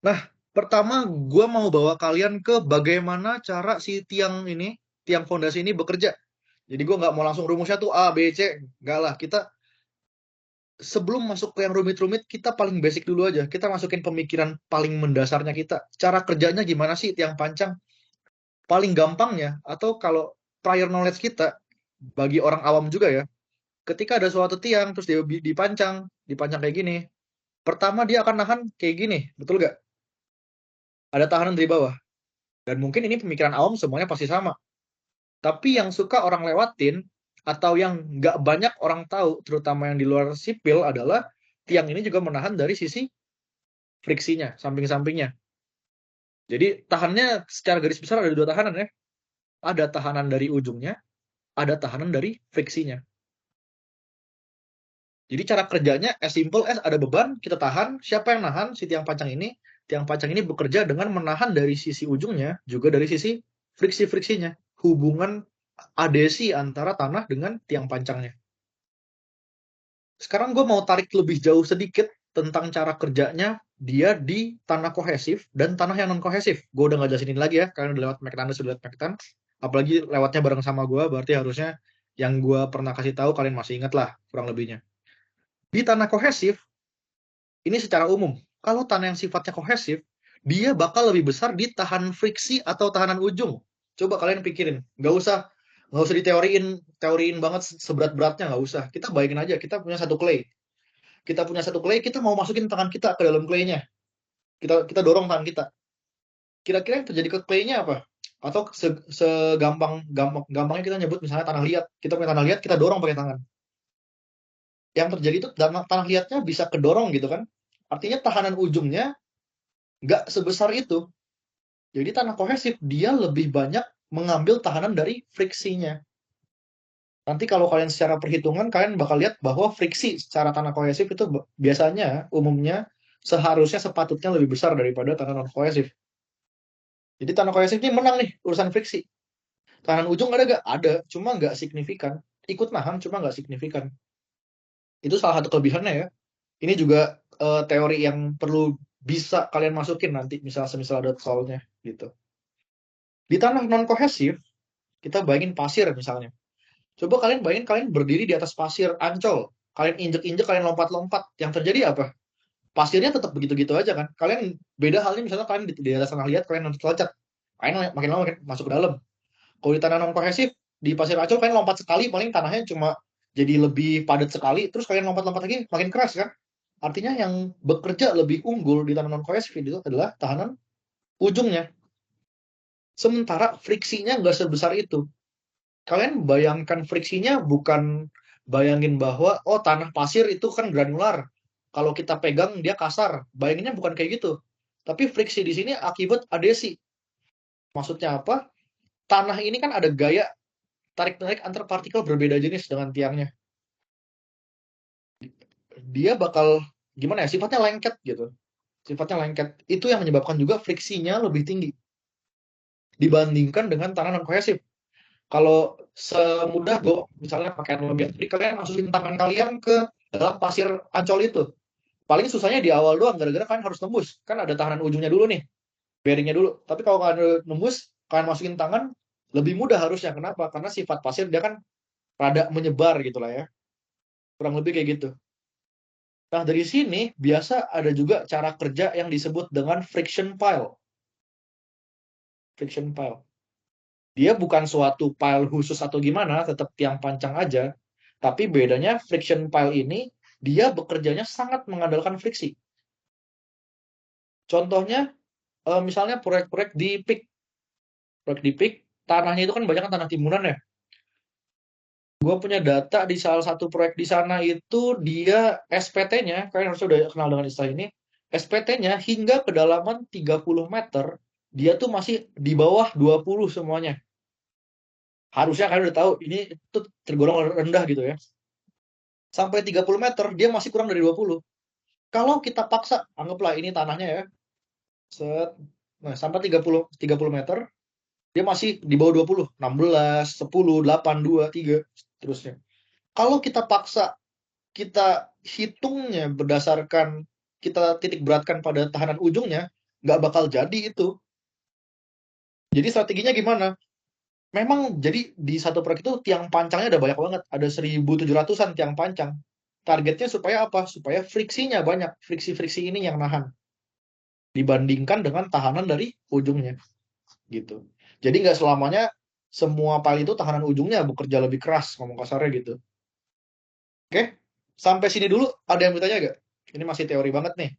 Nah, pertama gue mau bawa kalian ke bagaimana cara si tiang fondasi ini bekerja. Jadi gue nggak mau langsung rumusnya tuh A, B, C. Nggak lah, kita sebelum masuk ke yang rumit-rumit, kita paling basic dulu aja. Kita masukin pemikiran paling mendasarnya kita. Cara kerjanya gimana sih tiang pancang? Paling gampangnya, atau kalau prior knowledge kita, bagi orang awam juga ya, ketika ada suatu tiang, terus dia dipancang kayak gini, pertama dia akan nahan kayak gini, betul nggak? Ada tahanan dari bawah. Dan mungkin ini pemikiran awam semuanya pasti sama. Tapi yang suka orang lewatin, atau yang nggak banyak orang tahu, terutama yang di luar sipil, adalah tiang ini juga menahan dari sisi friksinya, samping-sampingnya. Jadi tahannya secara garis besar ada dua tahanan ya. Ada tahanan dari ujungnya, ada tahanan dari friksinya. Jadi cara kerjanya as simple as ada beban, kita tahan, siapa yang nahan? Si tiang pancang ini. Tiang pancang ini bekerja dengan menahan dari sisi ujungnya, juga dari sisi friksi-friksinya. Hubungan adesi antara tanah dengan tiang pancangnya. Sekarang gue mau tarik lebih jauh sedikit tentang cara kerjanya dia di tanah kohesif dan tanah yang non kohesif. Gue udah nggak jelasin lagi ya, kalian udah lewat Mektan, sudah lewat Mektan. Apalagi lewatnya bareng sama gue, berarti harusnya yang gue pernah kasih tahu kalian masih ingat lah kurang lebihnya. Di tanah kohesif, ini secara umum, kalau tanah yang sifatnya kohesif, dia bakal lebih besar di tahan friksi atau tahanan ujung. Coba kalian pikirin, nggak usah teoriin banget seberat-beratnya, nggak usah. Kita bayangin aja, kita punya satu clay, kita mau masukin tangan kita ke dalam claynya, kita dorong tangan kita. Kira-kira yang terjadi ke claynya apa? Atau gampangnya kita nyebut misalnya tanah liat. Kita punya tanah liat, kita dorong pakai tangan. Yang terjadi itu tanah liatnya bisa kedorong gitu kan. Artinya tahanan ujungnya nggak sebesar itu. Jadi tanah kohesif dia lebih banyak mengambil tahanan dari friksinya. Nanti kalau kalian secara perhitungan kalian bakal lihat bahwa friksi secara tanah kohesif itu biasanya umumnya seharusnya sepatutnya lebih besar daripada tanah non kohesif. Jadi tanah kohesif ini menang nih urusan friksi. Tahanan ujung ada gak? Ada, cuma nggak signifikan. Ikut nahan, cuma nggak signifikan. Itu salah satu kelebihannya ya. Ini juga teori yang perlu bisa kalian masukin nanti, misal ada soalnya gitu. Di tanah non kohesif, kita bayangin pasir misalnya. Coba kalian bayangin kalian berdiri di atas pasir Ancol. Kalian injek-injek, kalian lompat-lompat. Yang terjadi apa? Pasirnya tetap begitu-gitu aja kan. Kalian beda halnya misalnya kalian di atas tanah liat, kalian loncat. Kalian makin lama makin masuk ke dalam. Kalau di tanah non kohesif, di pasir Ancol kalian lompat sekali, paling tanahnya cuma jadi lebih padat sekali, terus kalian lompat-lompat lagi, makin keras kan. Artinya yang bekerja lebih unggul di tanah non kohesif itu adalah tahanan ujungnya. Sementara friksinya nggak sebesar itu. Kalian bayangkan friksinya bukan bayangin bahwa oh tanah pasir itu kan granular. Kalau kita pegang dia kasar. Bayanginnya bukan kayak gitu. Tapi friksi di sini akibat adesi. Maksudnya apa? Tanah ini kan ada gaya tarik-menarik antar partikel berbeda jenis dengan tiangnya. Dia bakal gimana ya? Sifatnya lengket gitu. Sifatnya lengket. Itu yang menyebabkan juga friksinya lebih tinggi dibandingkan dengan tanah non kohesif. Kalau semudah misalnya pakai analogi, jadi kalian masukin tangan kalian ke dalam pasir Ancol itu. Paling susahnya di awal doang, gara-gara kalian harus nembus. Kan ada tahanan ujungnya dulu nih, bearingnya dulu. Tapi kalau kalian nembus, kalian masukin tangan, lebih mudah harusnya. Kenapa? Karena sifat pasir dia kan rada menyebar gitu lah ya. Kurang lebih kayak gitu. Nah, dari sini biasa ada juga cara kerja yang disebut dengan friction pile. Friction pile. Dia bukan suatu pile khusus atau gimana, tetap tiang pancang aja. Tapi bedanya friction pile ini, dia bekerjanya sangat mengandalkan friksi. Contohnya, misalnya proyek-proyek di PIK. Proyek di PIK, tanahnya itu kan banyak kan tanah timunan ya. Gue punya data di salah satu proyek di sana itu dia SPT-nya, kalian harusnya udah kenal dengan istilah ini, SPT-nya hingga kedalaman 30 meter, dia tuh masih di bawah 20 semuanya. Harusnya kalian udah tahu, ini tuh tergolong rendah gitu ya. Sampai 30 meter, dia masih kurang dari 20. Kalau kita paksa, anggaplah ini tanahnya ya, set, nah sampai 30 meter, dia masih di bawah 20, 16, 10, 8, 2, 3, seterusnya. Kalau kita paksa, kita hitungnya berdasarkan kita titik beratkan pada tahanan ujungnya, nggak bakal jadi itu. Jadi strateginya gimana? Memang jadi di satu proyek itu tiang pancangnya ada banyak banget, ada 1.700-an tiang pancang. Targetnya supaya apa? Supaya friksinya banyak, friksi-friksi ini yang nahan dibandingkan dengan tahanan dari ujungnya gitu. Jadi nggak selamanya semua pile itu tahanan ujungnya bekerja lebih keras, ngomong kasarnya gitu. Oke, sampai sini dulu ada yang bertanya nggak? Ini masih teori banget nih,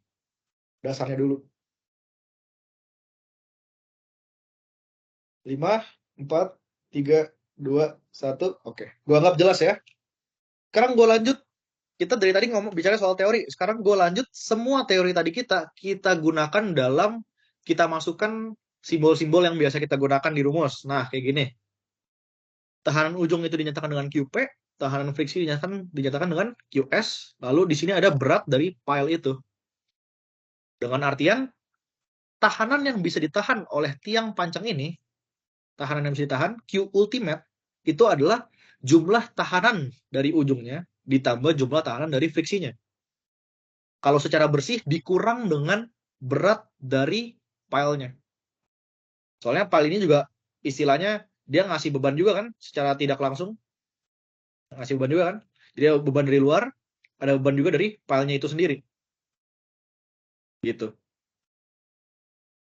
dasarnya dulu. 5, 4, 3, 2, 1, oke. Gua anggap jelas ya. Sekarang gue lanjut, kita dari tadi ngomong bicara soal teori, sekarang gue lanjut semua teori tadi kita gunakan dalam, kita masukkan simbol-simbol yang biasa kita gunakan di rumus. Nah, kayak gini. Tahanan ujung itu dinyatakan dengan QP, tahanan friksi dinyatakan dengan QS, lalu di sini ada berat dari pile itu. Dengan artian, tahanan yang bisa ditahan oleh tiang pancang ini, tahanan yang bisa ditahan, Q ultimate, itu adalah jumlah tahanan dari ujungnya ditambah jumlah tahanan dari friksinya. Kalau secara bersih dikurang dengan berat dari pile-nya. Soalnya pile ini juga istilahnya dia ngasih beban juga kan, secara tidak langsung ngasih beban juga kan. Jadi ada beban dari luar, ada beban juga dari pile-nya itu sendiri. Gitu.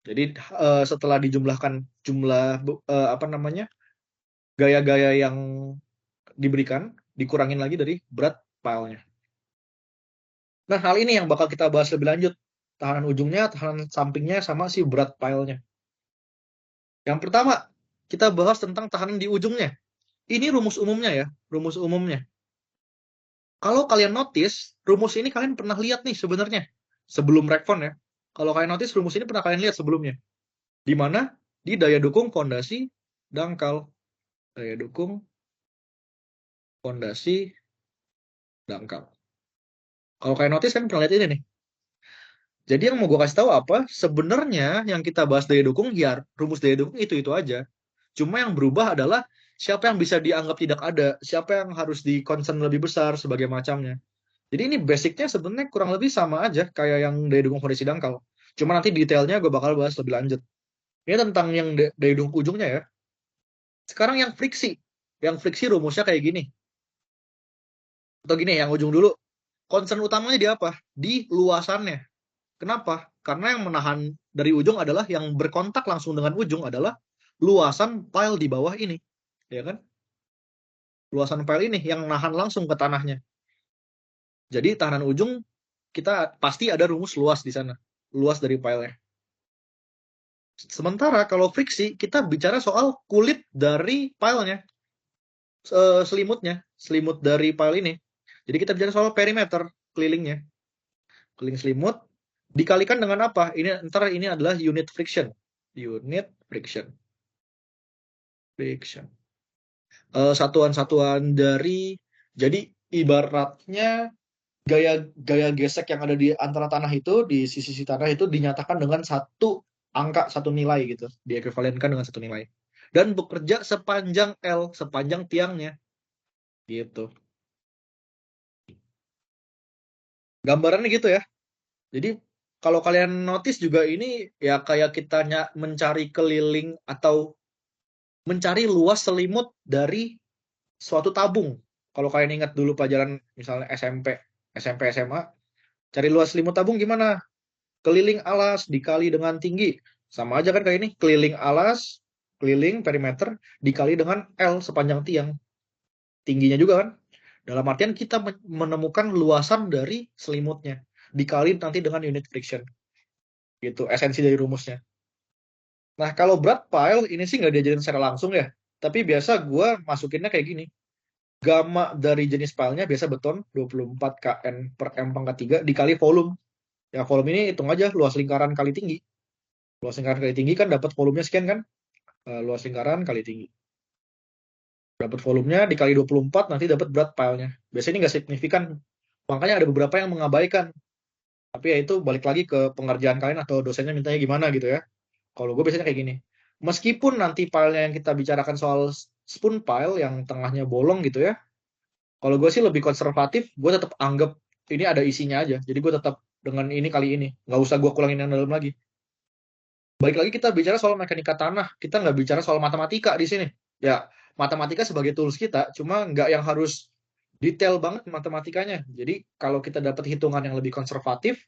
Jadi setelah dijumlahkan jumlah gaya-gaya yang diberikan, dikurangin lagi dari berat pile-nya. Nah, hal ini yang bakal kita bahas lebih lanjut. Tahanan ujungnya, tahanan sampingnya, sama si berat pile-nya. Yang pertama, kita bahas tentang tahanan di ujungnya. Ini rumus umumnya ya, rumus umumnya. Kalau kalian notice, rumus ini kalian pernah lihat nih sebenarnya. Sebelum Rekfon ya. Kalau kalian notice, rumus ini pernah kalian lihat sebelumnya. Di mana? Di daya dukung fondasi dangkal. Daya dukung fondasi dangkal. Kalau kalian notice kan pernah lihat ini nih. Jadi yang mau gue kasih tahu apa? Sebenarnya yang kita bahas daya dukung, ya rumus daya dukung itu aja. Cuma yang berubah adalah siapa yang bisa dianggap tidak ada, siapa yang harus di-concern lebih besar sebagai macamnya. Jadi ini basicnya sebenarnya kurang lebih sama aja kayak yang daya dukung fondasi dangkal. Cuma nanti detailnya gue bakal bahas lebih lanjut. Ini tentang yang daya dukung ujungnya ya. Sekarang yang friksi. Yang friksi rumusnya kayak gini. Atau gini, yang ujung dulu. Concern utamanya di apa? Di luasannya. Kenapa? Karena yang menahan dari ujung adalah, yang berkontak langsung dengan ujung adalah luasan pile di bawah ini. Ya kan? Luasan pile ini yang nahan langsung ke tanahnya. Jadi tahanan ujung, kita pasti ada rumus luas di sana. Luas dari pile-nya. Sementara kalau friksi, kita bicara soal kulit dari pile-nya. Selimut dari pile ini. Jadi kita bicara soal perimeter kelilingnya. Keliling selimut dikalikan dengan apa? Ini adalah unit friction. Unit friction. Satuan-satuan dari, jadi ibaratnya gaya gesek yang ada di antara tanah itu, di sisi tanah itu dinyatakan dengan satu angka, satu nilai gitu, diekuivalenkan dengan satu nilai, dan bekerja sepanjang L, sepanjang tiangnya gitu. Gambarannya gitu ya. Jadi kalau kalian notice juga, ini ya kayak kita mencari keliling atau mencari luas selimut dari suatu tabung. Kalau kalian ingat dulu pelajaran misalnya SMP SMA, cari luas selimut tabung gimana? Keliling alas dikali dengan tinggi. Sama aja kan kayak ini, keliling alas, keliling perimeter dikali dengan L sepanjang tiang. Tingginya juga kan. Dalam artian kita menemukan luasan dari selimutnya dikali nanti dengan unit friction. Gitu, esensi dari rumusnya. Nah, kalau berat pile ini sih nggak diajarin secara langsung ya. Tapi biasa gue masukinnya kayak gini. Gamma dari jenis pilenya biasa beton 24 kN per M pangkat 3 dikali volume. Ya, volume ini hitung aja luas lingkaran kali tinggi. Luas lingkaran kali tinggi kan dapat volumenya sekian kan? Luas lingkaran kali tinggi. Dapat volumenya dikali 24, nanti dapat berat pilenya. Biasanya ini nggak signifikan. Makanya ada beberapa yang mengabaikan. Tapi ya itu balik lagi ke pengerjaan kalian atau dosennya mintanya gimana gitu ya. Kalau gue biasanya kayak gini. Meskipun nanti pilenya yang kita bicarakan soal spoon pile yang tengahnya bolong gitu ya. Kalau gue sih lebih konservatif, gue tetap anggap ini ada isinya aja. Jadi gue tetap dengan ini kali ini. Nggak usah gue kurangin yang dalam lagi. Balik lagi kita bicara soal mekanika tanah, kita nggak bicara soal matematika di sini. Ya, matematika sebagai tools kita, cuma nggak yang harus detail banget matematikanya. Jadi kalau kita dapat hitungan yang lebih konservatif,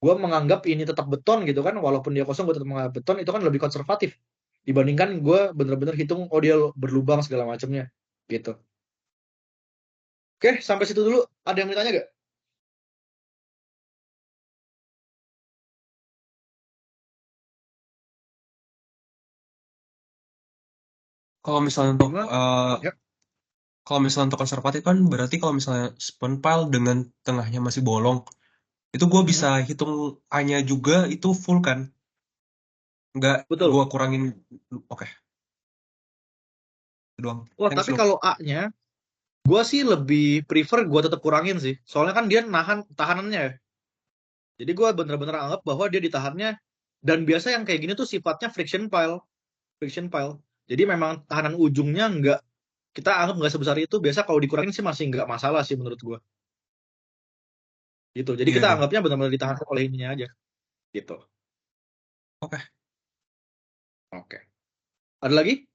gue menganggap ini tetap beton gitu kan, walaupun dia kosong gue tetap menganggap beton, itu kan lebih konservatif dibandingkan gue bener-bener hitung, oh dia berlubang segala macamnya gitu. Oke, sampai situ dulu. Ada yang mau ditanya gak? Kalau misalnya untuk Lima? Ya. kalau misalnya untuk konservatif kan berarti kalau misalnya spawn file dengan tengahnya masih bolong, itu gue bisa Mhm. hitung A-nya juga itu full kan? Nggak Betul. gue kurangin. Oke, itu doang. Wah, Thanks tapi loh. kalau A-nya, gue sih lebih prefer gue tetap kurangin sih. Soalnya kan dia nahan tahanannya ya. Jadi gue bener-bener anggap bahwa dia ditahannya, dan biasa yang kayak gini tuh sifatnya friction pile. Friction pile. Jadi memang tahanan ujungnya nggak, kita anggap nggak sebesar itu. Biasa kalau dikurangin sih masih nggak masalah sih menurut gue. Gitu. Jadi Iya kita iya. anggapnya benar-benar ditahan oleh ininya aja. Gitu. Oke. Oke. Ada lagi?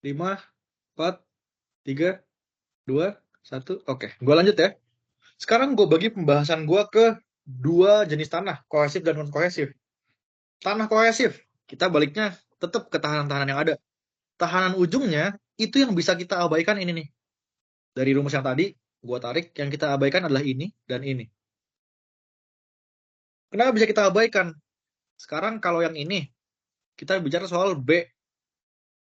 5, 4, 3, 2, 1. Oke. Gue lanjut ya. Sekarang gue bagi pembahasan gue ke dua jenis tanah, kohesif dan non kohesif. Tanah kohesif, kita baliknya tetap ke tahanan-tahanan yang ada. Tahanan ujungnya itu yang bisa kita abaikan ini nih. Dari rumus yang tadi, gue tarik, yang kita abaikan adalah ini dan ini. Kenapa bisa kita abaikan? Sekarang kalau yang ini, kita bicara soal B.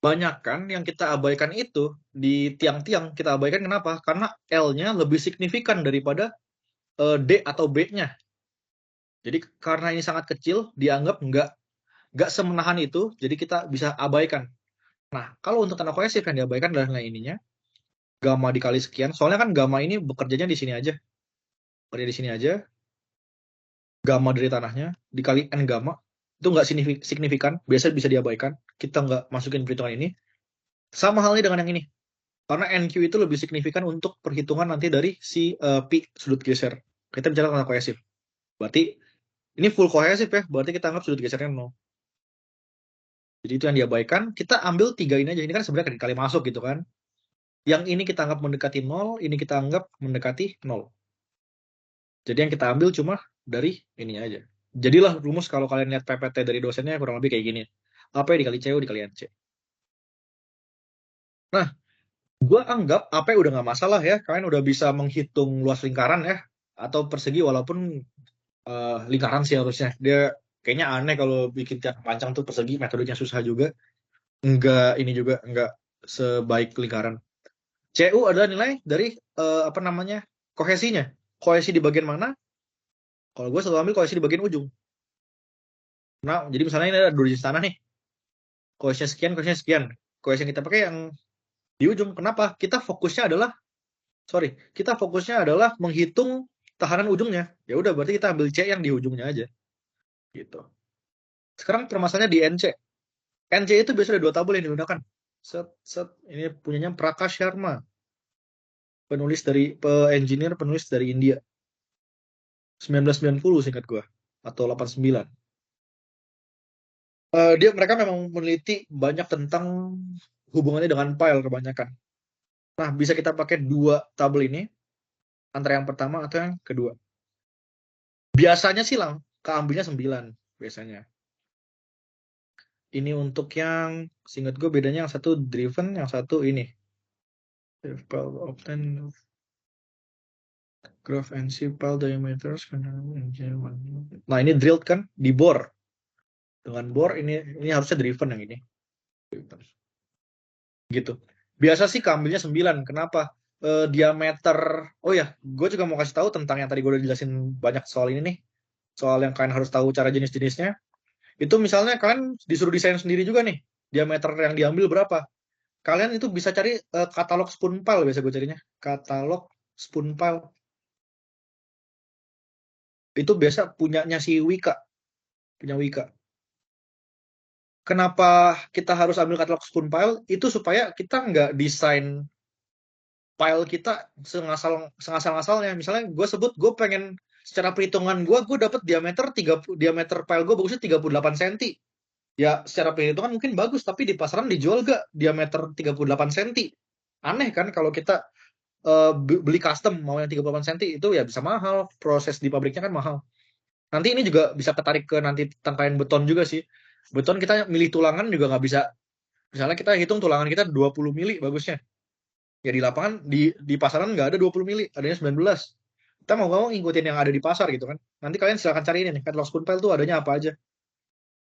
Banyak kan yang kita abaikan itu di tiang-tiang, kita abaikan kenapa? Karena L-nya lebih signifikan daripada D atau B-nya. Jadi karena ini sangat kecil, dianggap nggak semenahan itu, jadi kita bisa abaikan. Nah, kalau untuk tanah kohesif yang diabaikan adalah nilai ininya, gamma dikali sekian. Soalnya kan gamma ini bekerjanya di sini aja. Bekerja di sini aja, gamma dari tanahnya dikali n gamma. Itu nggak signifikan, biasa bisa diabaikan. Kita nggak masukin perhitungan ini. Sama halnya dengan yang ini. Karena NQ itu lebih signifikan untuk perhitungan nanti dari si pi sudut geser. Kita bicara tentang kohesif. Berarti ini full kohesif ya, berarti kita anggap sudut gesernya 0. Jadi itu yang diabaikan, kita ambil 3 ini aja. Ini kan sebenarnya kali masuk gitu kan. Yang ini kita anggap mendekati 0, ini kita anggap mendekati 0. Jadi yang kita ambil cuma dari ininya aja. Jadilah rumus kalau kalian lihat PPT dari dosennya kurang lebih kayak gini. AP dikali CU dikali NC. Nah, gue anggap AP udah nggak masalah ya. Kalian udah bisa menghitung luas lingkaran ya. Atau persegi walaupun lingkaran sih harusnya. Dia kayaknya aneh kalau bikin tiang panjang tuh persegi, metodenya susah juga. Enggak, ini juga enggak sebaik lingkaran. CU adalah nilai dari apa namanya, kohesinya. Kohesi di bagian mana? Kalau gue selalu ambil kohesi di bagian ujung. Nah, jadi misalnya ini ada dua jenis tanah nih. Kohesinya sekian, kohesinya sekian. Kohesi yang kita pakai yang di ujung. Kenapa? Kita fokusnya adalah menghitung tahanan ujungnya. Ya udah, berarti kita ambil C yang di ujungnya aja. Gitu. Sekarang permasalahannya di NC. NC itu biasanya ada dua tabel yang digunakan. Set, set. Ini punyanya Prakash Sharma. Engineer penulis dari India. 1990 singkat gue. Atau 89. Mereka memang meneliti banyak tentang hubungannya dengan file kebanyakan. Nah, bisa kita pakai dua tabel ini, antara yang pertama atau yang kedua. Biasanya sih keambilnya 9, biasanya. Ini untuk yang, singkat gue bedanya yang satu driven, yang satu ini. Obtain graph and file diameters. Nah, ini drilled kan, di bore. Dengan bore ini harusnya driven yang ini. Gitu. Biasa sih keambilnya 9. Kenapa? Diameter. Oh ya, gue juga mau kasih tahu tentang yang tadi gue udah jelasin banyak soal ini nih. Soal yang kalian harus tahu cara jenis-jenisnya. Itu misalnya kalian disuruh desain sendiri juga nih. Diameter yang diambil berapa? Kalian itu bisa cari katalog spoon pile, biasa gue carinya. Katalog spoon pile. Itu biasa punyanya si Wika. Punya Wika. Kenapa kita harus ambil katalog spoon pile? Itu supaya kita nggak desain file kita sengasal-ngasalnya. Misalnya gue sebut gue pengen secara perhitungan gue dapet diameter pile gue bagusnya 38 cm. Ya secara perhitungan mungkin bagus, tapi di pasaran dijual gak diameter 38 cm. Aneh kan kalau kita beli custom mau yang 38 cm itu ya bisa mahal, proses di pabriknya kan mahal. Nanti ini juga bisa ketarik ke nanti tangkaian beton juga sih. Beton kita milih tulangan juga nggak bisa. Misalnya kita hitung tulangan kita 20 mili bagusnya. Ya di lapangan di pasaran nggak ada 20 mili, adanya 19. Kita mau ngikutin yang ada di pasar gitu kan. Nanti kalian silakan cari ini nih, catalog spoon pile tuh adanya apa aja.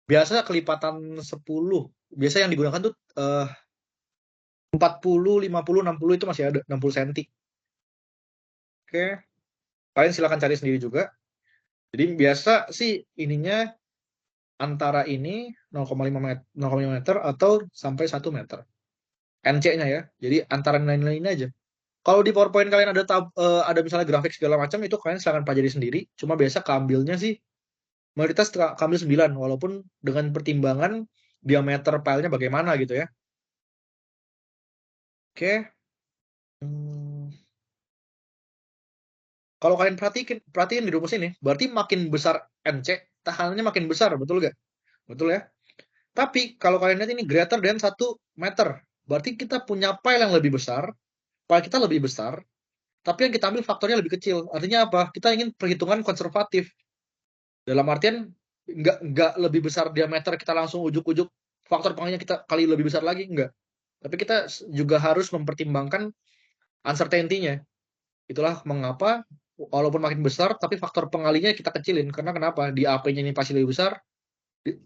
Biasa kelipatan 10. Biasa yang digunakan tuh 40, 50, 60 itu masih ada, 60 cm. Oke. Kalian silakan cari sendiri juga. Jadi biasa sih ininya antara ini 0,5 meter, 0,5 meter atau sampai 1 meter. NC-nya ya. Jadi antara nilai-nilai ini aja. Kalau di PowerPoint kalian ada misalnya grafik segala macam itu kalian silakan pelajari sendiri. Cuma biasa keambilnya sih mayoritas keambil 9 walaupun dengan pertimbangan diameter filenya bagaimana gitu ya. Oke. Kalau kalian perhatiin di rumus ini, berarti makin besar NC, tahanannya makin besar, betul nggak? Betul ya? Tapi kalau kalian lihat ini greater than 1 meter, berarti kita punya file yang lebih besar, file kita lebih besar, tapi yang kita ambil faktornya lebih kecil. Artinya apa? Kita ingin perhitungan konservatif. Dalam artian nggak lebih besar diameter kita langsung ujuk-ujuk faktor pengalihnya kita kali lebih besar lagi, enggak. Tapi kita juga harus mempertimbangkan uncertainty-nya. Itulah mengapa walaupun makin besar tapi faktor pengalinya kita kecilin. Karena kenapa? Di AP-nya ini pasti lebih besar,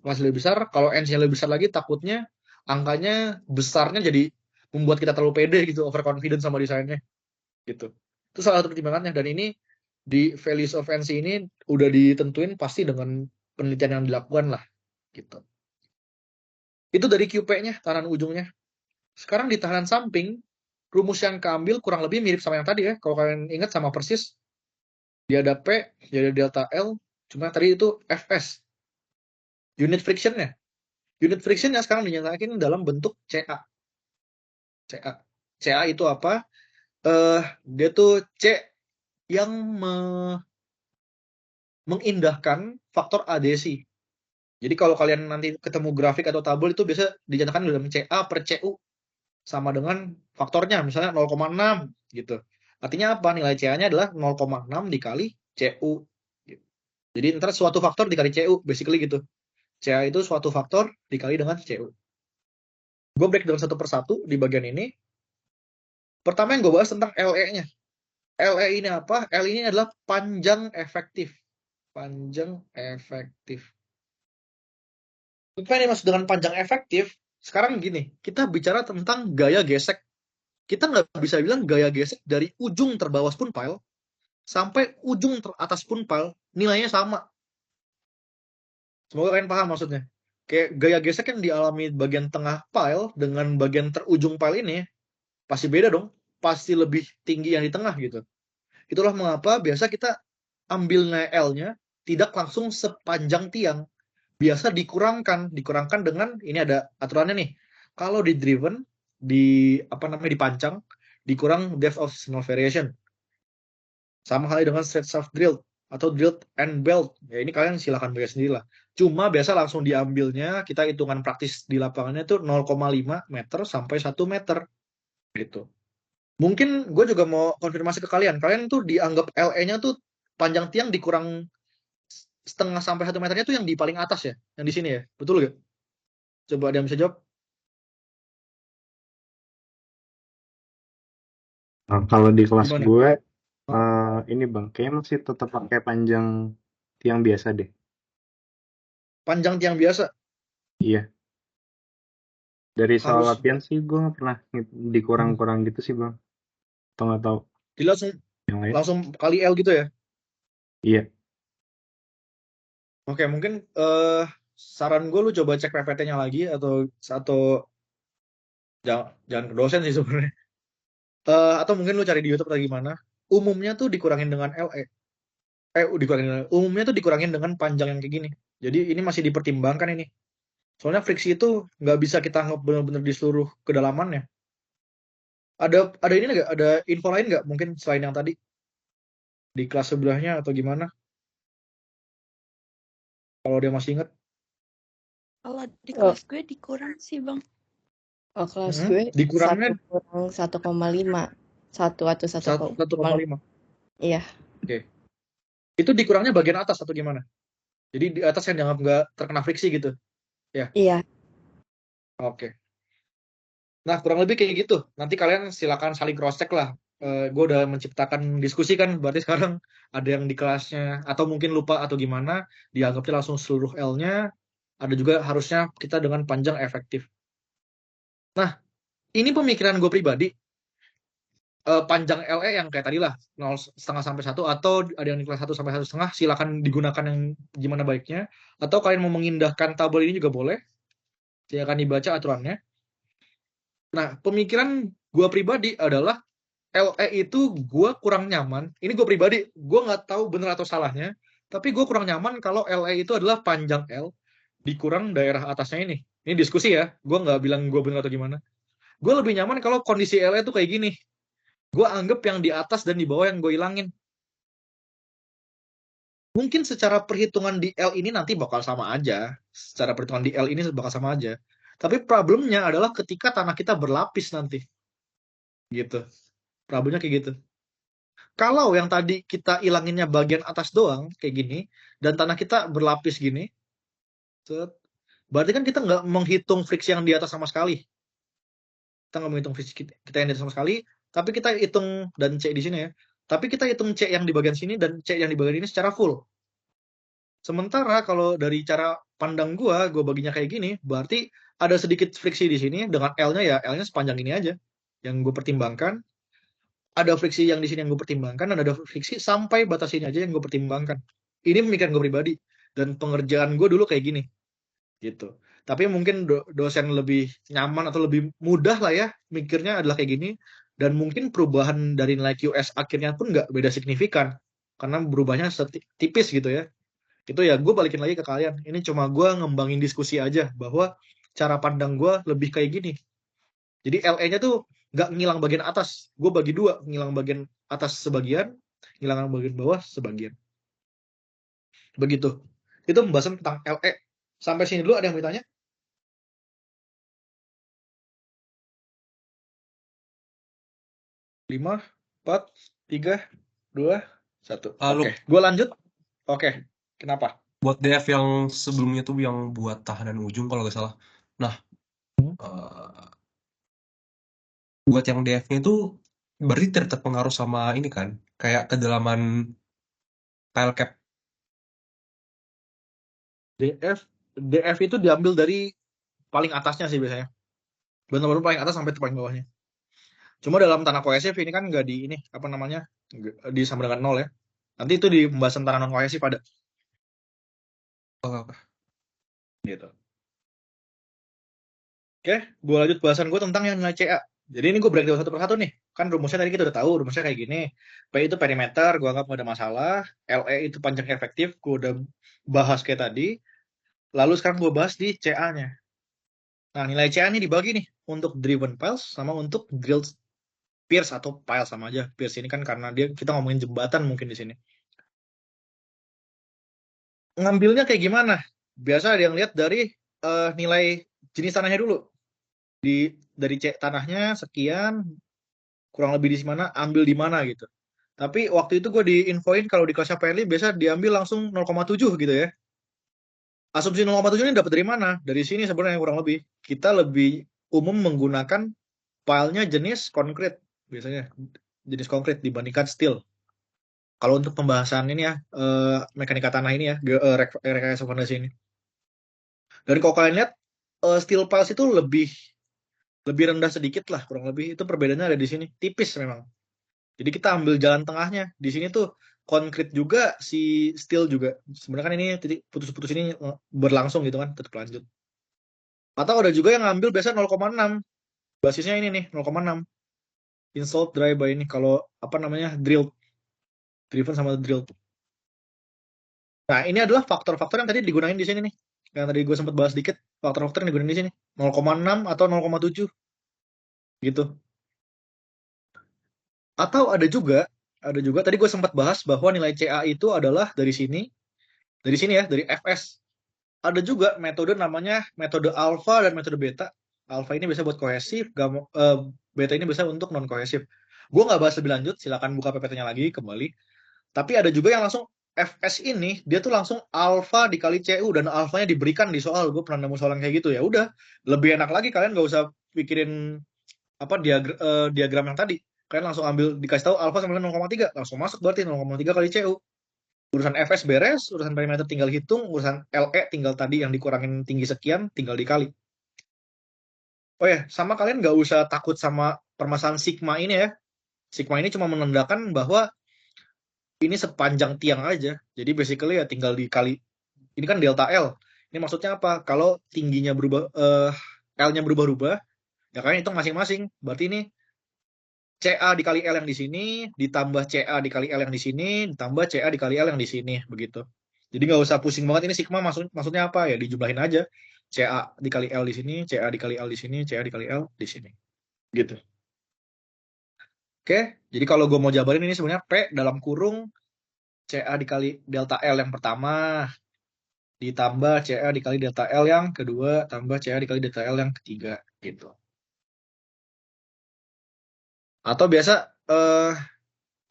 masih lebih besar. Kalau N-nya lebih besar lagi takutnya angkanya besarnya jadi membuat kita terlalu pede gitu, overconfident sama desainnya gitu. Itu salah satu pertimbangannya, dan ini di values of NC ini udah ditentuin pasti dengan penelitian yang dilakukan lah gitu. Itu dari QP-nya, tahanan ujungnya. Sekarang di tahanan samping, rumus yang keambil kurang lebih mirip sama yang tadi ya. Kalau kalian ingat sama persis, dia ada P, dia ada delta L, cuma tadi itu Fs. Unit frictionnya. Unit frictionnya sekarang dinyatakan dalam bentuk CA. CA itu apa? Dia tuh C yang mengindahkan faktor adhesi. Jadi kalau kalian nanti ketemu grafik atau tabel itu biasa dinyatakan dalam CA per CU sama dengan faktornya, misalnya 0,6 gitu. Artinya apa? Nilai CA-nya adalah 0,6 dikali CU. Jadi ntar suatu faktor dikali CU, basically gitu. CA itu suatu faktor dikali dengan CU. Gue breakdown satu persatu di bagian ini. Pertama yang gue bahas tentang LE-nya. LE ini apa? L ini adalah panjang efektif. Panjang efektif. Apa yang dimaksud dengan panjang efektif? Sekarang gini, kita bicara tentang gaya gesek. Kita nggak bisa bilang gaya gesek dari ujung terbawah spoon pile sampai ujung teratas spoon pile nilainya sama. Semoga kalian paham maksudnya. Kayak gaya gesek yang dialami bagian tengah pile dengan bagian terujung pile ini pasti beda dong. Pasti lebih tinggi yang di tengah gitu. Itulah mengapa biasa kita ambil nilai L-nya tidak langsung sepanjang tiang. Biasa dikurangkan dengan ini ada aturannya nih. Kalau di driven dipancang dikurang depth of signal variation. Sama halnya dengan straight shaft drilled atau drilled and belt. Ya ini kalian silahkan baca sendiri lah. Cuma biasa langsung diambilnya kita hitungan praktis di lapangannya itu 0,5 meter sampai 1 meter gitu. Mungkin gue juga mau konfirmasi ke kalian. Kalian tuh dianggap LE-nya tuh panjang tiang dikurang setengah sampai 1 meternya tuh yang di paling atas ya, yang di sini ya. Betul gak? Coba ada yang bisa jawab. Nah, kalau di kelas Gimana? gue, ini bang, kayaknya masih tetap pakai panjang tiang biasa deh. Panjang tiang biasa Iya, dari soal harus latihan sih gue nggak pernah dikurang-kurang gitu sih bang. Atau nggak tahu jadi langsung yang lain. langsung kali L gitu ya. Iya, Oke, mungkin saran gue lu coba cek PPT-nya lagi atau jangan ke dosen sih sebenarnya. Atau mungkin lu cari di YouTube atau gimana. Umumnya tuh dikurangin dengan LE. Umumnya tuh dikurangin dengan panjang yang kayak gini. Jadi ini masih dipertimbangkan ini. Soalnya friksi itu nggak bisa kita anggap benar-benar di seluruh kedalamannya. Ada ini nggak? Ada info lain nggak? Mungkin selain yang tadi di kelas sebelahnya atau gimana? Kalau dia masih ingat. Kalau di Oh, kelas gue dikurang sih, Bang. kelas gue Dikurangnya 1 kurang 1,5. 1 atau 1,5. 1,5. Iya. Oke. Itu dikurangnya bagian atas atau gimana? Jadi di atas yang dianggap nggak terkena friksi gitu. Iya. Oke. Nah, kurang lebih kayak gitu. Nanti kalian silakan saling cross check lah. Gue udah menciptakan diskusi kan, berarti sekarang ada yang di kelasnya atau mungkin lupa atau gimana, dianggapnya langsung seluruh L-nya. Ada juga harusnya kita dengan panjang efektif. Nah, ini pemikiran gue pribadi. Panjang LE yang kayak tadi lah, 0,5 sampai 1, atau ada yang di kelas 1 sampai 1,5, silakan digunakan yang gimana baiknya. Atau kalian mau mengindahkan tabel ini juga boleh. Silakan dibaca aturannya. Nah, pemikiran gue pribadi adalah LE itu gue kurang nyaman. Ini gue pribadi, gue nggak tahu benar atau salahnya, tapi gue kurang nyaman kalau LE itu adalah panjang L dikurang daerah atasnya ini. Ini diskusi ya, gue nggak bilang gue benar atau gimana. Gue lebih nyaman kalau kondisi LE itu kayak gini. Gue anggap yang di atas dan di bawah yang gue hilangin. Mungkin secara perhitungan di L ini nanti bakal sama aja. Secara perhitungan di L ini bakal sama aja. Tapi problemnya adalah ketika tanah kita berlapis nanti. Gitu. Problemnya kayak gitu. Kalau yang tadi kita ilanginnya bagian atas doang, kayak gini, dan tanah kita berlapis gini, berarti kan kita nggak menghitung friksi yang di atas sama sekali. Kita nggak menghitung friksi kita yang di atas sama sekali, tapi kita hitung, dan C di sini ya, tapi kita hitung C yang di bagian sini dan C yang di bagian ini secara full. Sementara kalau dari cara pandang gue baginya kayak gini, berarti ada sedikit friksi di sini, dengan L-nya ya, L-nya sepanjang ini aja, yang gue pertimbangkan. Ada friksi yang di sini yang gue pertimbangkan, dan ada friksi sampai batas ini aja yang gue pertimbangkan. Ini pemikiran gue pribadi, dan pengerjaan gue dulu kayak gini, gitu. Tapi mungkin dosen lebih nyaman atau lebih mudah lah ya, mikirnya adalah kayak gini, dan mungkin perubahan dari nilai QS akhirnya pun nggak beda signifikan, karena berubahnya tipis gitu ya. Itu ya gue balikin lagi ke kalian. Ini cuma gue ngembangin diskusi aja, bahwa cara pandang gue lebih kayak gini. Jadi LE-nya tuh nggak ngilang bagian atas. Gue bagi dua, ngilang bagian atas sebagian, ngilang bagian bawah sebagian. Begitu. Itu pembahasan tentang LE. Sampai sini dulu ada yang mau ditanya? Lima, 4, 3, 2, 1. Oke, gue lanjut. Oke, kenapa? Buat DF yang sebelumnya tuh yang buat tahanan ujung kalau nggak salah. Nah, buat yang DF-nya itu berarti tidak terpengaruh sama ini kan, kayak kedalaman tile cap. DF itu diambil dari paling atasnya sih biasanya. Benar-benar paling atas sampai paling bawahnya. Cuma dalam tanah kohesif ini kan nggak di ini, apa namanya, di sama dengan 0 ya. Nanti itu di pembahasan tanah non kohesif ada. Gitu. Oke, gue lanjut bahasan gue tentang yang nilai CA. Jadi ini gue breakdown satu persatu nih. Kan rumusnya tadi kita udah tahu, rumusnya kayak gini. P itu perimeter, gue anggap nggak ada masalah. LE itu panjang efektif, gue udah bahas kayak tadi. Lalu sekarang gue bahas di CA-nya. Nah, nilai CA ini dibagi nih, untuk driven piles sama untuk drilled piers atau piles sama aja. Piers ini kan karena kita ngomongin jembatan mungkin di sini. Ngambilnya kayak gimana? Biasa ada yang lihat dari nilai jenis tanahnya dulu. Dari tanahnya sekian, kurang lebih di mana, ambil di mana gitu. Tapi waktu itu gue diinfoin kalau di kelasnya PLI biasa diambil langsung 0,7 gitu ya. Asumsi 0,7 ini dapat dari mana? Dari sini sebenarnya kurang lebih. Kita lebih umum menggunakan filenya jenis konkret biasanya. Jenis konkret dibandingkan steel. Kalau untuk pembahasan ini ya, mekanika tanah ini ya, rekayasa fondasi ini. Dan kalau kalian lihat, steel piles itu lebih rendah sedikit lah, kurang lebih. Itu perbedaannya ada di sini, tipis memang. Jadi kita ambil jalan tengahnya. Di sini tuh konkret juga, si steel juga. Sebenarnya kan ini titik putus-putus ini berlangsung gitu kan, tetap lanjut. Atau ada juga yang ngambil biasa 0,6. Basisnya ini nih, 0,6. Installed dry by ini, kalau apa namanya, drilled. Driven sama drilled. Nah, ini adalah faktor-faktor yang tadi digunain di sini nih. Yang tadi gue sempat bahas dikit, faktor-faktor yang digunain di sini. 0,6 atau 0,7. Gitu. Atau ada juga tadi gue sempat bahas bahwa nilai CA itu adalah dari sini ya, dari FS. Ada juga metode namanya metode alpha dan metode beta. Alpha ini biasa buat kohesif, beta ini biasa untuk non kohesif. Gue nggak bahas lebih lanjut, silakan buka PPT-nya lagi kembali. Tapi ada juga yang langsung FS ini dia tuh langsung alpha dikali CU dan alfanya diberikan di soal. Gue pernah nemu soal yang kayak gitu, ya udah lebih enak lagi, kalian nggak usah pikirin apa diagram yang tadi. Kalian langsung ambil, dikasih tahu alfa sama dengan 0,3, langsung masuk berarti 0,3 kali CU. Urusan FS beres, urusan perimeter tinggal hitung, urusan LE tinggal tadi yang dikurangin tinggi sekian tinggal dikali. Oh ya, sama kalian nggak usah takut sama permasalahan sigma ini ya. Sigma ini cuma menandakan bahwa ini sepanjang tiang aja. Jadi basically ya tinggal dikali. Ini kan delta L. Ini maksudnya apa? Kalau tingginya berubah, L-nya berubah-ubah, ya kalian hitung masing-masing. Berarti ini CA dikali L yang di sini, ditambah CA dikali L yang di sini, ditambah CA dikali L yang di sini, begitu. Jadi nggak usah pusing banget ini sigma maksudnya apa ya, dijumlahin aja. CA dikali L di sini, CA dikali L di sini, CA dikali L di sini. Gitu. Oke, jadi kalau gue mau jabarin ini sebenarnya P dalam kurung CA dikali delta L yang pertama, ditambah CA dikali delta L yang kedua, tambah CA dikali delta L yang ketiga, gitu. Atau biasa,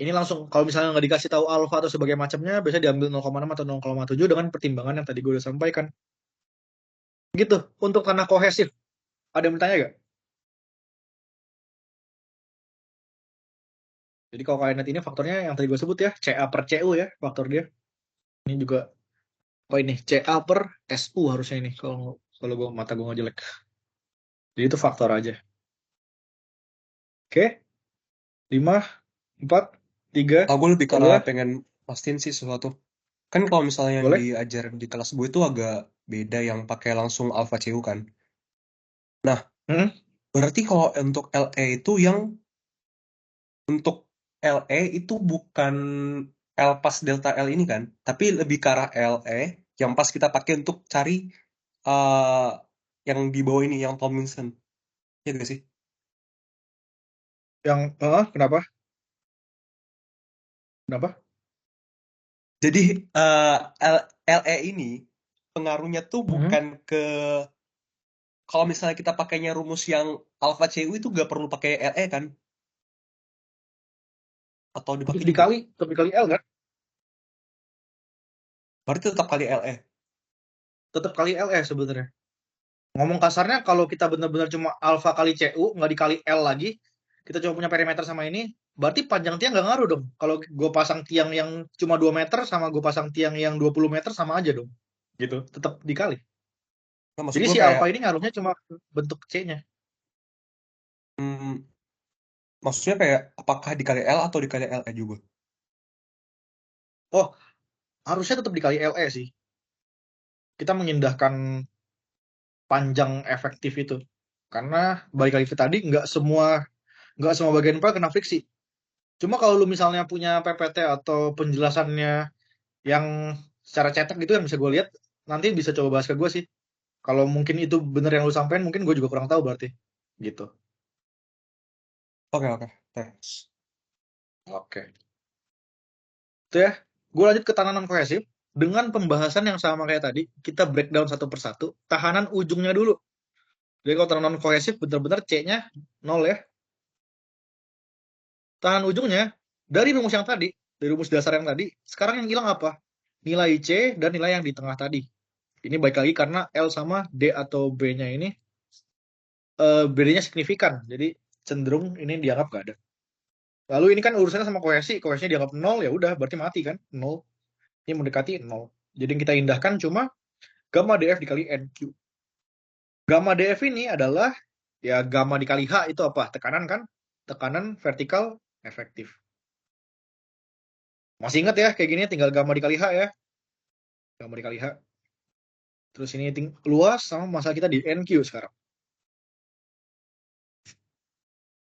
ini langsung kalau misalnya nggak dikasih tahu alfa atau sebagai macamnya, biasa diambil 0,6 atau 0,7 dengan pertimbangan yang tadi gue udah sampaikan. Gitu, untuk tanah kohesif. Ada yang bertanya nggak? Jadi kalau kalian lihat ini faktornya yang tadi gue sebut ya, CA per CU ya, faktor dia. Ini juga, apa ini, CA per SU harusnya ini, kalau gue mata gue nggak jelek. Jadi itu faktor aja. Oke, 5, 4, 3, Gue lebih karena 2, pengen pastiin sih sesuatu. Kan kalau misalnya yang boleh? diajarin di kelas gue itu agak beda yang pakai langsung alpha CU kan. Nah, Hmm? berarti kalau untuk LE itu yang untuk LE itu bukan L pas delta L ini kan, tapi lebih ke arah LE yang pas kita pakai untuk cari uh, yang di bawah ini, yang Tomlinson. Ya gak sih? Yang, kenapa? Kenapa? Jadi LE ini pengaruhnya tuh bukan ke, kalau misalnya kita pakainya rumus yang alpha CU itu gak perlu pakai LE kan? Atau dipakai juga? Tetap dikali L kan? Berarti tetap kali LE. Tetap kali LE sebenarnya. Ngomong kasarnya, kalau kita benar-benar cuma alfa kali CU, nggak dikali L lagi, kita cuma punya perimeter sama ini, berarti panjang tiang nggak ngaruh dong. Kalau gue pasang tiang yang cuma 2 meter sama gue pasang tiang yang 20 meter sama aja dong. Gitu, tetap dikali. Nah, maksud Jadi gue si kayak, alfa ini ngaruhnya cuma bentuk C-nya. maksudnya kayak apakah dikali L atau dikali LE juga? Oh, harusnya tetap dikali LE sih. Kita mengindahkan panjang efektif itu. Karena balik lagi ke tadi, nggak semua bagian file kena friksi. Cuma kalau lu misalnya punya PPT atau penjelasannya yang secara cetak gitu yang bisa gue lihat, nanti bisa coba bahas ke gue sih. Kalau mungkin itu bener yang lu sampein, mungkin gue juga kurang tahu berarti. Gitu. Oke, thanks. Oke. Itu ya. Gue lanjut ke tanaman kohesif. Dengan pembahasan yang sama kayak tadi, kita breakdown satu persatu. Tahanan ujungnya dulu. Jadi kalau tanaman kohesif, bener-bener C-nya 0 ya. Tahanan ujungnya, dari rumus yang tadi, dari rumus dasar yang tadi, sekarang yang hilang apa? Nilai C dan nilai yang di tengah tadi. Ini baik lagi karena L sama D atau B-nya ini bedanya signifikan. Jadi cenderung ini dianggap nggak ada. Lalu ini kan urusannya sama kohesinya dianggap 0, ya udah berarti mati kan, 0. Ini mendekati 0. Jadi yang kita indahkan cuma gamma DF dikali NQ. Gamma DF ini adalah ya gamma dikali H itu apa? Tekanan kan? Tekanan vertikal efektif. Masih ingat ya kayak gini tinggal gamma dikali H ya. Gamma dikali H. Terus ini luas sama masalah kita di NQ sekarang.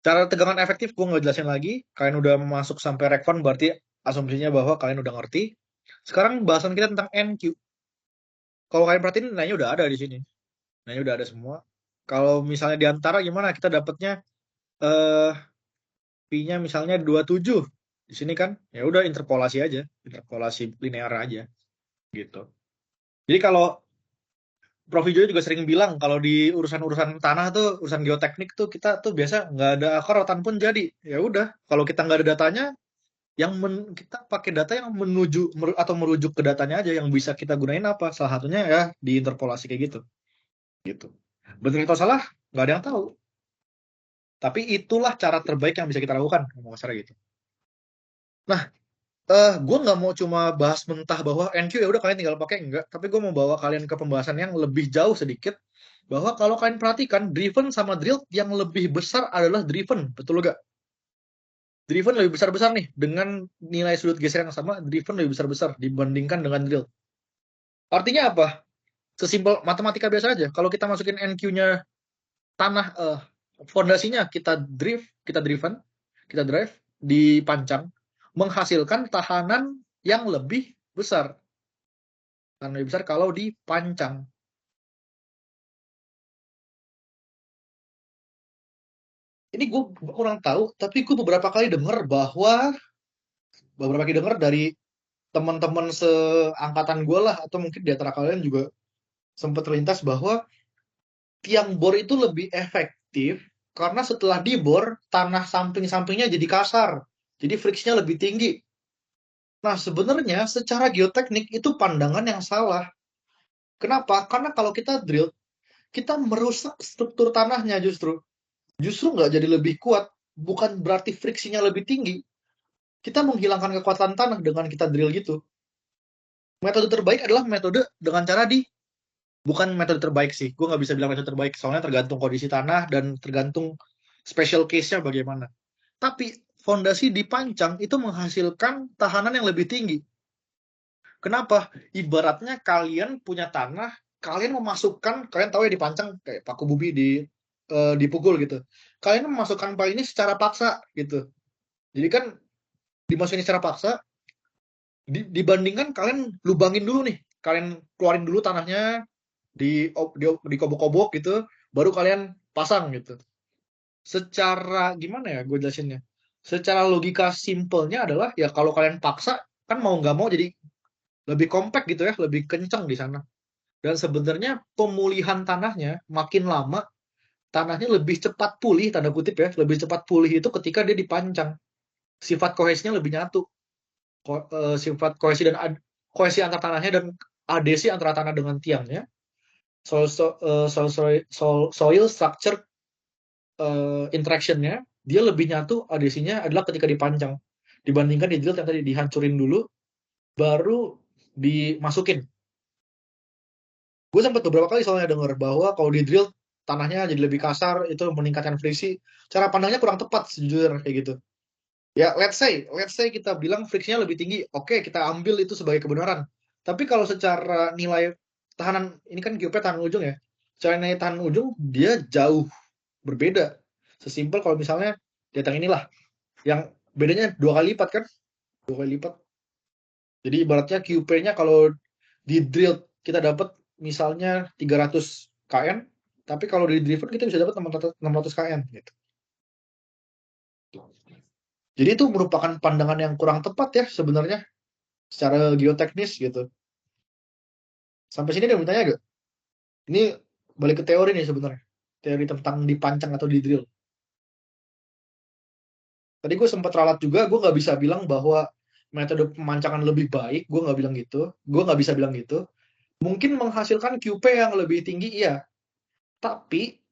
Cara tegangan efektif gue nggak jelasin lagi. Kalian udah masuk sampai rekon, berarti asumsinya bahwa kalian udah ngerti. Sekarang bahasan kita tentang NQ. Kalau kalian perhatiin nilainya udah ada di sini. Nilainya udah ada semua. Kalau misalnya di antara gimana kita dapatnya P-nya misalnya 27. Di sini kan ya udah interpolasi aja, interpolasi linear aja gitu. Jadi kalau Prof. Wijoyo juga sering bilang kalau di urusan-urusan tanah tuh, urusan geoteknik tuh kita tuh biasa nggak ada akar rotan pun jadi. Ya udah, kalau kita nggak ada datanya, kita pakai data yang atau merujuk ke datanya aja yang bisa kita gunain apa? Salah satunya ya di interpolasi kayak gitu. Gitu. Betul atau salah, nggak ada yang tahu. Tapi itulah cara terbaik yang bisa kita lakukan, ngomong kasar gitu. Nah, gue nggak mau cuma bahas mentah bahwa NQ ya udah kalian tinggal pakai, enggak. Tapi gue mau bawa kalian ke pembahasan yang lebih jauh sedikit, bahwa kalau kalian perhatikan driven sama drilled yang lebih besar adalah driven, betul gak? Driven lebih besar-besar nih dengan nilai sudut geser yang sama, driven lebih besar-besar dibandingkan dengan drilled. Artinya apa? Sesimpel matematika biasa aja. Kalau kita masukin NQ-nya tanah, fondasinya kita drive dipancang, menghasilkan tahanan yang lebih besar. Tahanan lebih besar kalau dipancang. Ini gue kurang tahu, tapi gue beberapa kali dengar dari teman-teman seangkatan gue lah, atau mungkin di antara kalian juga sempat terlintas bahwa tiang bor itu lebih efektif karena setelah dibor, tanah samping-sampingnya jadi kasar. Jadi friksinya lebih tinggi. Nah, sebenarnya secara geoteknik itu pandangan yang salah. Kenapa? Karena kalau kita drill, kita merusak struktur tanahnya justru. Justru nggak jadi lebih kuat. Bukan berarti friksinya lebih tinggi. Kita menghilangkan kekuatan tanah dengan kita drill gitu. Metode terbaik adalah metode dengan cara bukan metode terbaik sih. Gue nggak bisa bilang metode terbaik, soalnya tergantung kondisi tanah dan tergantung special case-nya bagaimana. Tapi fondasi dipancang itu menghasilkan tahanan yang lebih tinggi. Kenapa? Ibaratnya kalian punya tanah, kalian tahu ya dipancang kayak paku bumi dipukul gitu. Kalian memasukkan paku ini secara paksa gitu. Jadi kan dimasukin secara paksa, dibandingkan kalian lubangin dulu nih, kalian keluarin dulu tanahnya, dikobok-kobok gitu, baru kalian pasang gitu. Secara gimana ya gue jelasinnya? Secara logika simpelnya adalah ya kalau kalian paksa kan mau nggak mau jadi lebih kompak gitu ya, lebih kencang di sana. Dan sebenarnya pemulihan tanahnya makin lama tanahnya lebih cepat pulih, tanda kutip ya, lebih cepat pulih itu ketika dia dipancang. Sifat kohesinya lebih nyatu. Sifat kohesi antar tanahnya dan adesi antara tanah dengan tiangnya, soil structure interaction-nya, dia lebih nyatu adesinya adalah ketika dipancang. Dibandingkan di drill yang tadi dihancurin dulu, baru dimasukin. Gue sempat beberapa kali soalnya dengar bahwa kalau di drill tanahnya jadi lebih kasar, itu meningkatkan friksi. Cara pandangnya kurang tepat sejujurnya kayak gitu. Ya, let's say kita bilang friksinya lebih tinggi. Oke, kita ambil itu sebagai kebenaran. Tapi kalau secara nilai tahanan, ini kan QP tahanan ujung ya. Secara nilai tahanan ujung, dia jauh berbeda. Sesimpel kalau misalnya datang inilah, yang bedanya 2 kali lipat kan? 2 kali lipat. Jadi ibaratnya QP-nya kalau di drill kita dapat misalnya 300 kN, tapi kalau di driven kita bisa dapat 600 kN gitu. Jadi itu merupakan pandangan yang kurang tepat ya sebenarnya secara geoteknis gitu. Sampai sini ada yang bertanya gak? Ini balik ke teori nih sebenarnya. Teori tentang dipancang atau di drill. Tadi gue sempat ralat juga, gue nggak bisa bilang bahwa metode pemancangan lebih baik, gue nggak bilang gitu. Gue nggak bisa bilang gitu. Mungkin menghasilkan QP yang lebih tinggi, iya. Tapi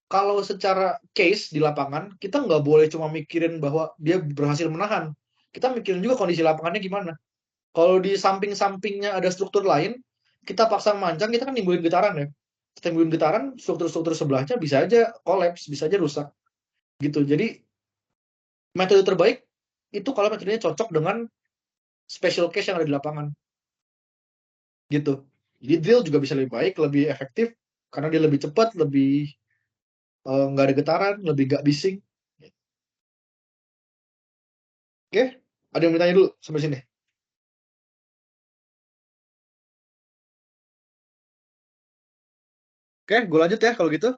kalau secara case di lapangan, kita nggak boleh cuma mikirin bahwa dia berhasil menahan. Kita mikirin juga kondisi lapangannya gimana. Kalau di samping-sampingnya ada struktur lain, kita paksa mancang, kita kan nimbulin getaran ya. Kita nimbulin getaran, struktur-struktur sebelahnya bisa aja kolaps, bisa aja rusak. Gitu. Jadi metode terbaik itu kalau metodenya cocok dengan special case yang ada di lapangan. Gitu. Jadi drill juga bisa lebih baik, lebih efektif, karena dia lebih cepat, lebih nggak ada getaran, lebih nggak bising. Oke, ada yang bertanya dulu sampai sini? Oke, gue lanjut ya kalau gitu.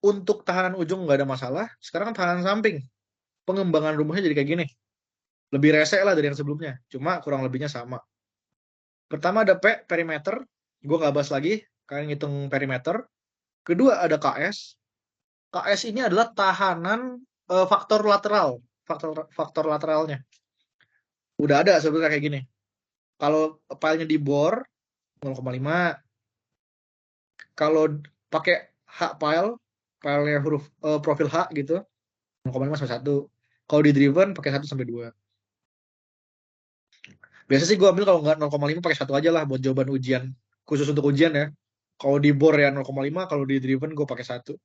Untuk tahanan ujung nggak ada masalah. Sekarang tahanan samping. Pengembangan rumusnya jadi kayak gini. Lebih rese lah dari yang sebelumnya. Cuma kurang lebihnya sama. Pertama ada P, perimeter. Gue nggak bahas lagi. kalian ngitung perimeter. Kedua ada KS. KS ini adalah tahanan faktor lateral, faktor lateralnya. Udah ada sebenarnya kayak gini. Kalau filenya di bore 0,5. Kalau pakai H filenya huruf profil H gitu 0,5 sampai 1. Kalau di driven pakai 1 sampai 2. Biasa sih gue ambil kalau nggak 0,5 pakai 1 aja lah buat jawaban ujian. Khusus untuk ujian ya. Kalau di bore ya 0,5, kalau di driven gue pakai 1.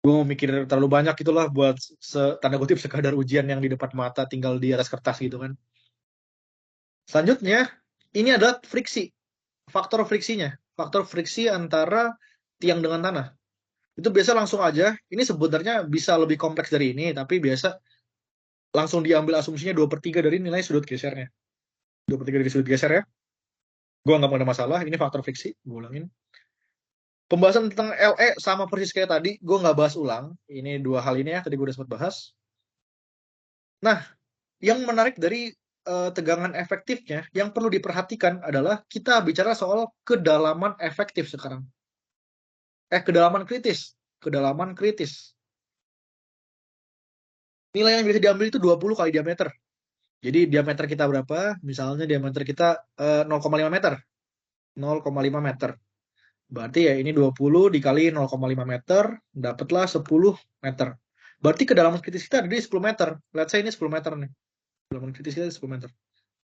Gue mau mikir terlalu banyak itulah buat tanda kutip sekadar ujian yang di depan mata tinggal di atas kertas gitu kan. Selanjutnya, ini adalah friksi. Faktor friksinya. Faktor friksi antara tiang dengan tanah. Itu biasa langsung aja. Ini sebenarnya bisa lebih kompleks dari ini, tapi biasa langsung diambil asumsinya 2/3 dari nilai sudut gesernya. 2/3 dari sudut geser ya. Gue nggak mau ada masalah. Ini faktor friksi. Gue ulangin. Pembahasan tentang LE sama persis kayak tadi. Gue nggak bahas ulang. Ini dua hal ini ya. Tadi gue udah sempat bahas. Nah, yang menarik dari tegangan efektifnya, yang perlu diperhatikan adalah kita bicara soal kedalaman efektif sekarang. Kedalaman kritis. Kedalaman kritis. Nilai yang bisa diambil itu 20 kali diameter. Jadi diameter kita berapa? Misalnya diameter kita 0,5 meter. 0,5 meter. Berarti ya ini 20 dikali 0,5 meter, dapatlah 10 meter. Berarti kedalaman kritis kita ada di 10 meter. Let's say ini 10 meter nih. Kedalaman kritis kita 10 meter.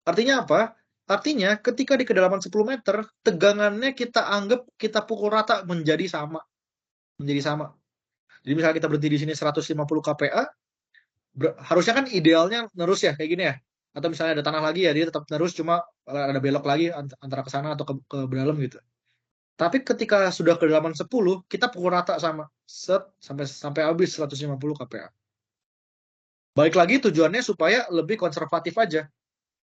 Artinya apa? Artinya ketika di kedalaman 10 meter, tegangannya kita anggap kita pukul rata menjadi sama. Menjadi sama. Jadi misalnya kita berhenti di sini 150 kPa, harusnya kan idealnya nerus ya, kayak gini ya. Atau misalnya ada tanah lagi ya, dia tetap nerus, cuma ada belok lagi antara ke sana atau ke dalam gitu. Tapi ketika sudah kedalaman 10, kita pukul rata sama. Sampai habis 150 kPa. Balik lagi tujuannya supaya lebih konservatif aja.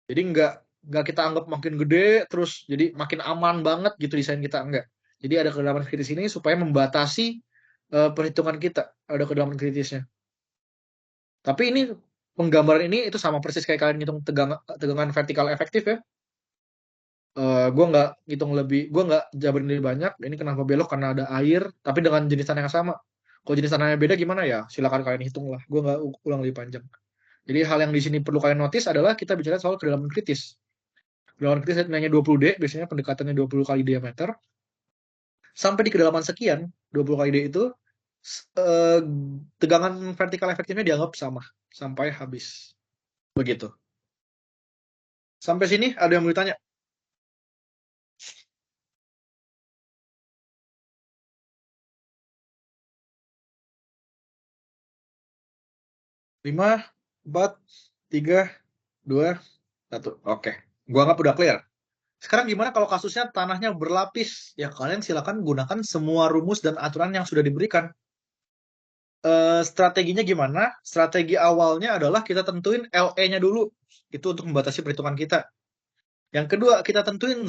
Jadi nggak kita anggap makin gede, terus jadi makin aman banget gitu desain kita, enggak. Jadi ada kedalaman kritis ini supaya membatasi perhitungan kita, ada kedalaman kritisnya. Tapi ini penggambaran ini itu sama persis kayak kalian ngitung tegangan vertikal efektif ya. Gue nggak jabarin lebih banyak. Ini kenapa belok karena ada air, tapi dengan jenis tanah yang sama. Kalau jenis tanahnya beda gimana ya? Silakan kalian hitung lah. Gue nggak ulang lebih panjang. Jadi hal yang di sini perlu kalian notice adalah kita bicara soal kedalaman kritis. Kedalaman kritis nilainya 20D, biasanya pendekatannya 20 kali diameter. Sampai di kedalaman sekian, 20 kali D itu, tegangan vertikal efektifnya dianggap sama. Sampai habis. Begitu. Sampai sini ada yang mau ditanya? Lima, 4, 3, 2, 1. Oke. Gua anggap udah clear. Sekarang gimana kalau kasusnya tanahnya berlapis? Ya kalian silakan gunakan semua rumus dan aturan yang sudah diberikan. Strateginya gimana? Strategi awalnya adalah kita tentuin LE-nya dulu. Itu untuk membatasi perhitungan kita. Yang kedua, kita tentuin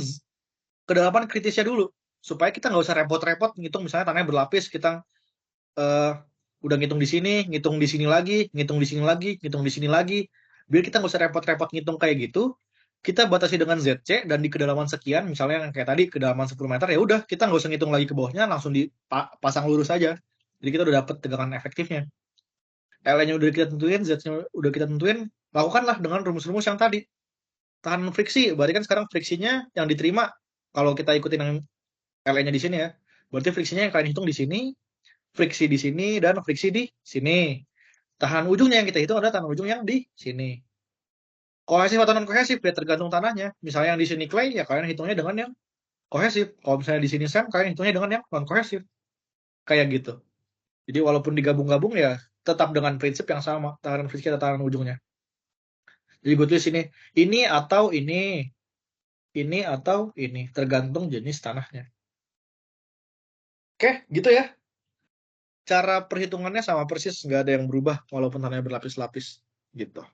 kedalaman kritisnya dulu. Supaya kita nggak usah repot-repot ngitung misalnya tanahnya berlapis, kita udah ngitung di sini, ngitung di sini lagi, ngitung di sini lagi, ngitung di sini lagi. Biar kita nggak usah repot-repot ngitung kayak gitu, kita batasi dengan ZC dan di kedalaman sekian, misalnya kayak tadi kedalaman 10 meter, ya udah kita nggak usah ngitung lagi ke bawahnya, langsung dipasang lurus aja. Jadi kita udah dapet tegangan efektifnya. L-nya udah kita tentuin, Z-nya udah kita tentuin, lakukanlah dengan rumus-rumus yang tadi. Tahanan friksi, berarti kan sekarang friksinya yang diterima, kalau kita ikutin yang L-nya di sini ya, berarti friksinya yang kalian hitung di sini, friksi di sini, dan friksi di sini. Tahanan ujungnya yang kita hitung adalah tahanan ujung yang di sini. Kohesif atau non-kohesif, ya tergantung tanahnya. Misalnya yang di sini clay, ya kalian hitungnya dengan yang kohesif. Kalau misalnya di sini sand, kalian hitungnya dengan yang non-kohesif. Kayak gitu. Jadi walaupun digabung-gabung ya tetap dengan prinsip yang sama, tahanan friksi atau tahanan ujungnya. Jadi gue tulis ini atau ini atau ini, tergantung jenis tanahnya. Oke, gitu ya. Cara perhitungannya sama persis, nggak ada yang berubah walaupun tanahnya berlapis-lapis. Gitu.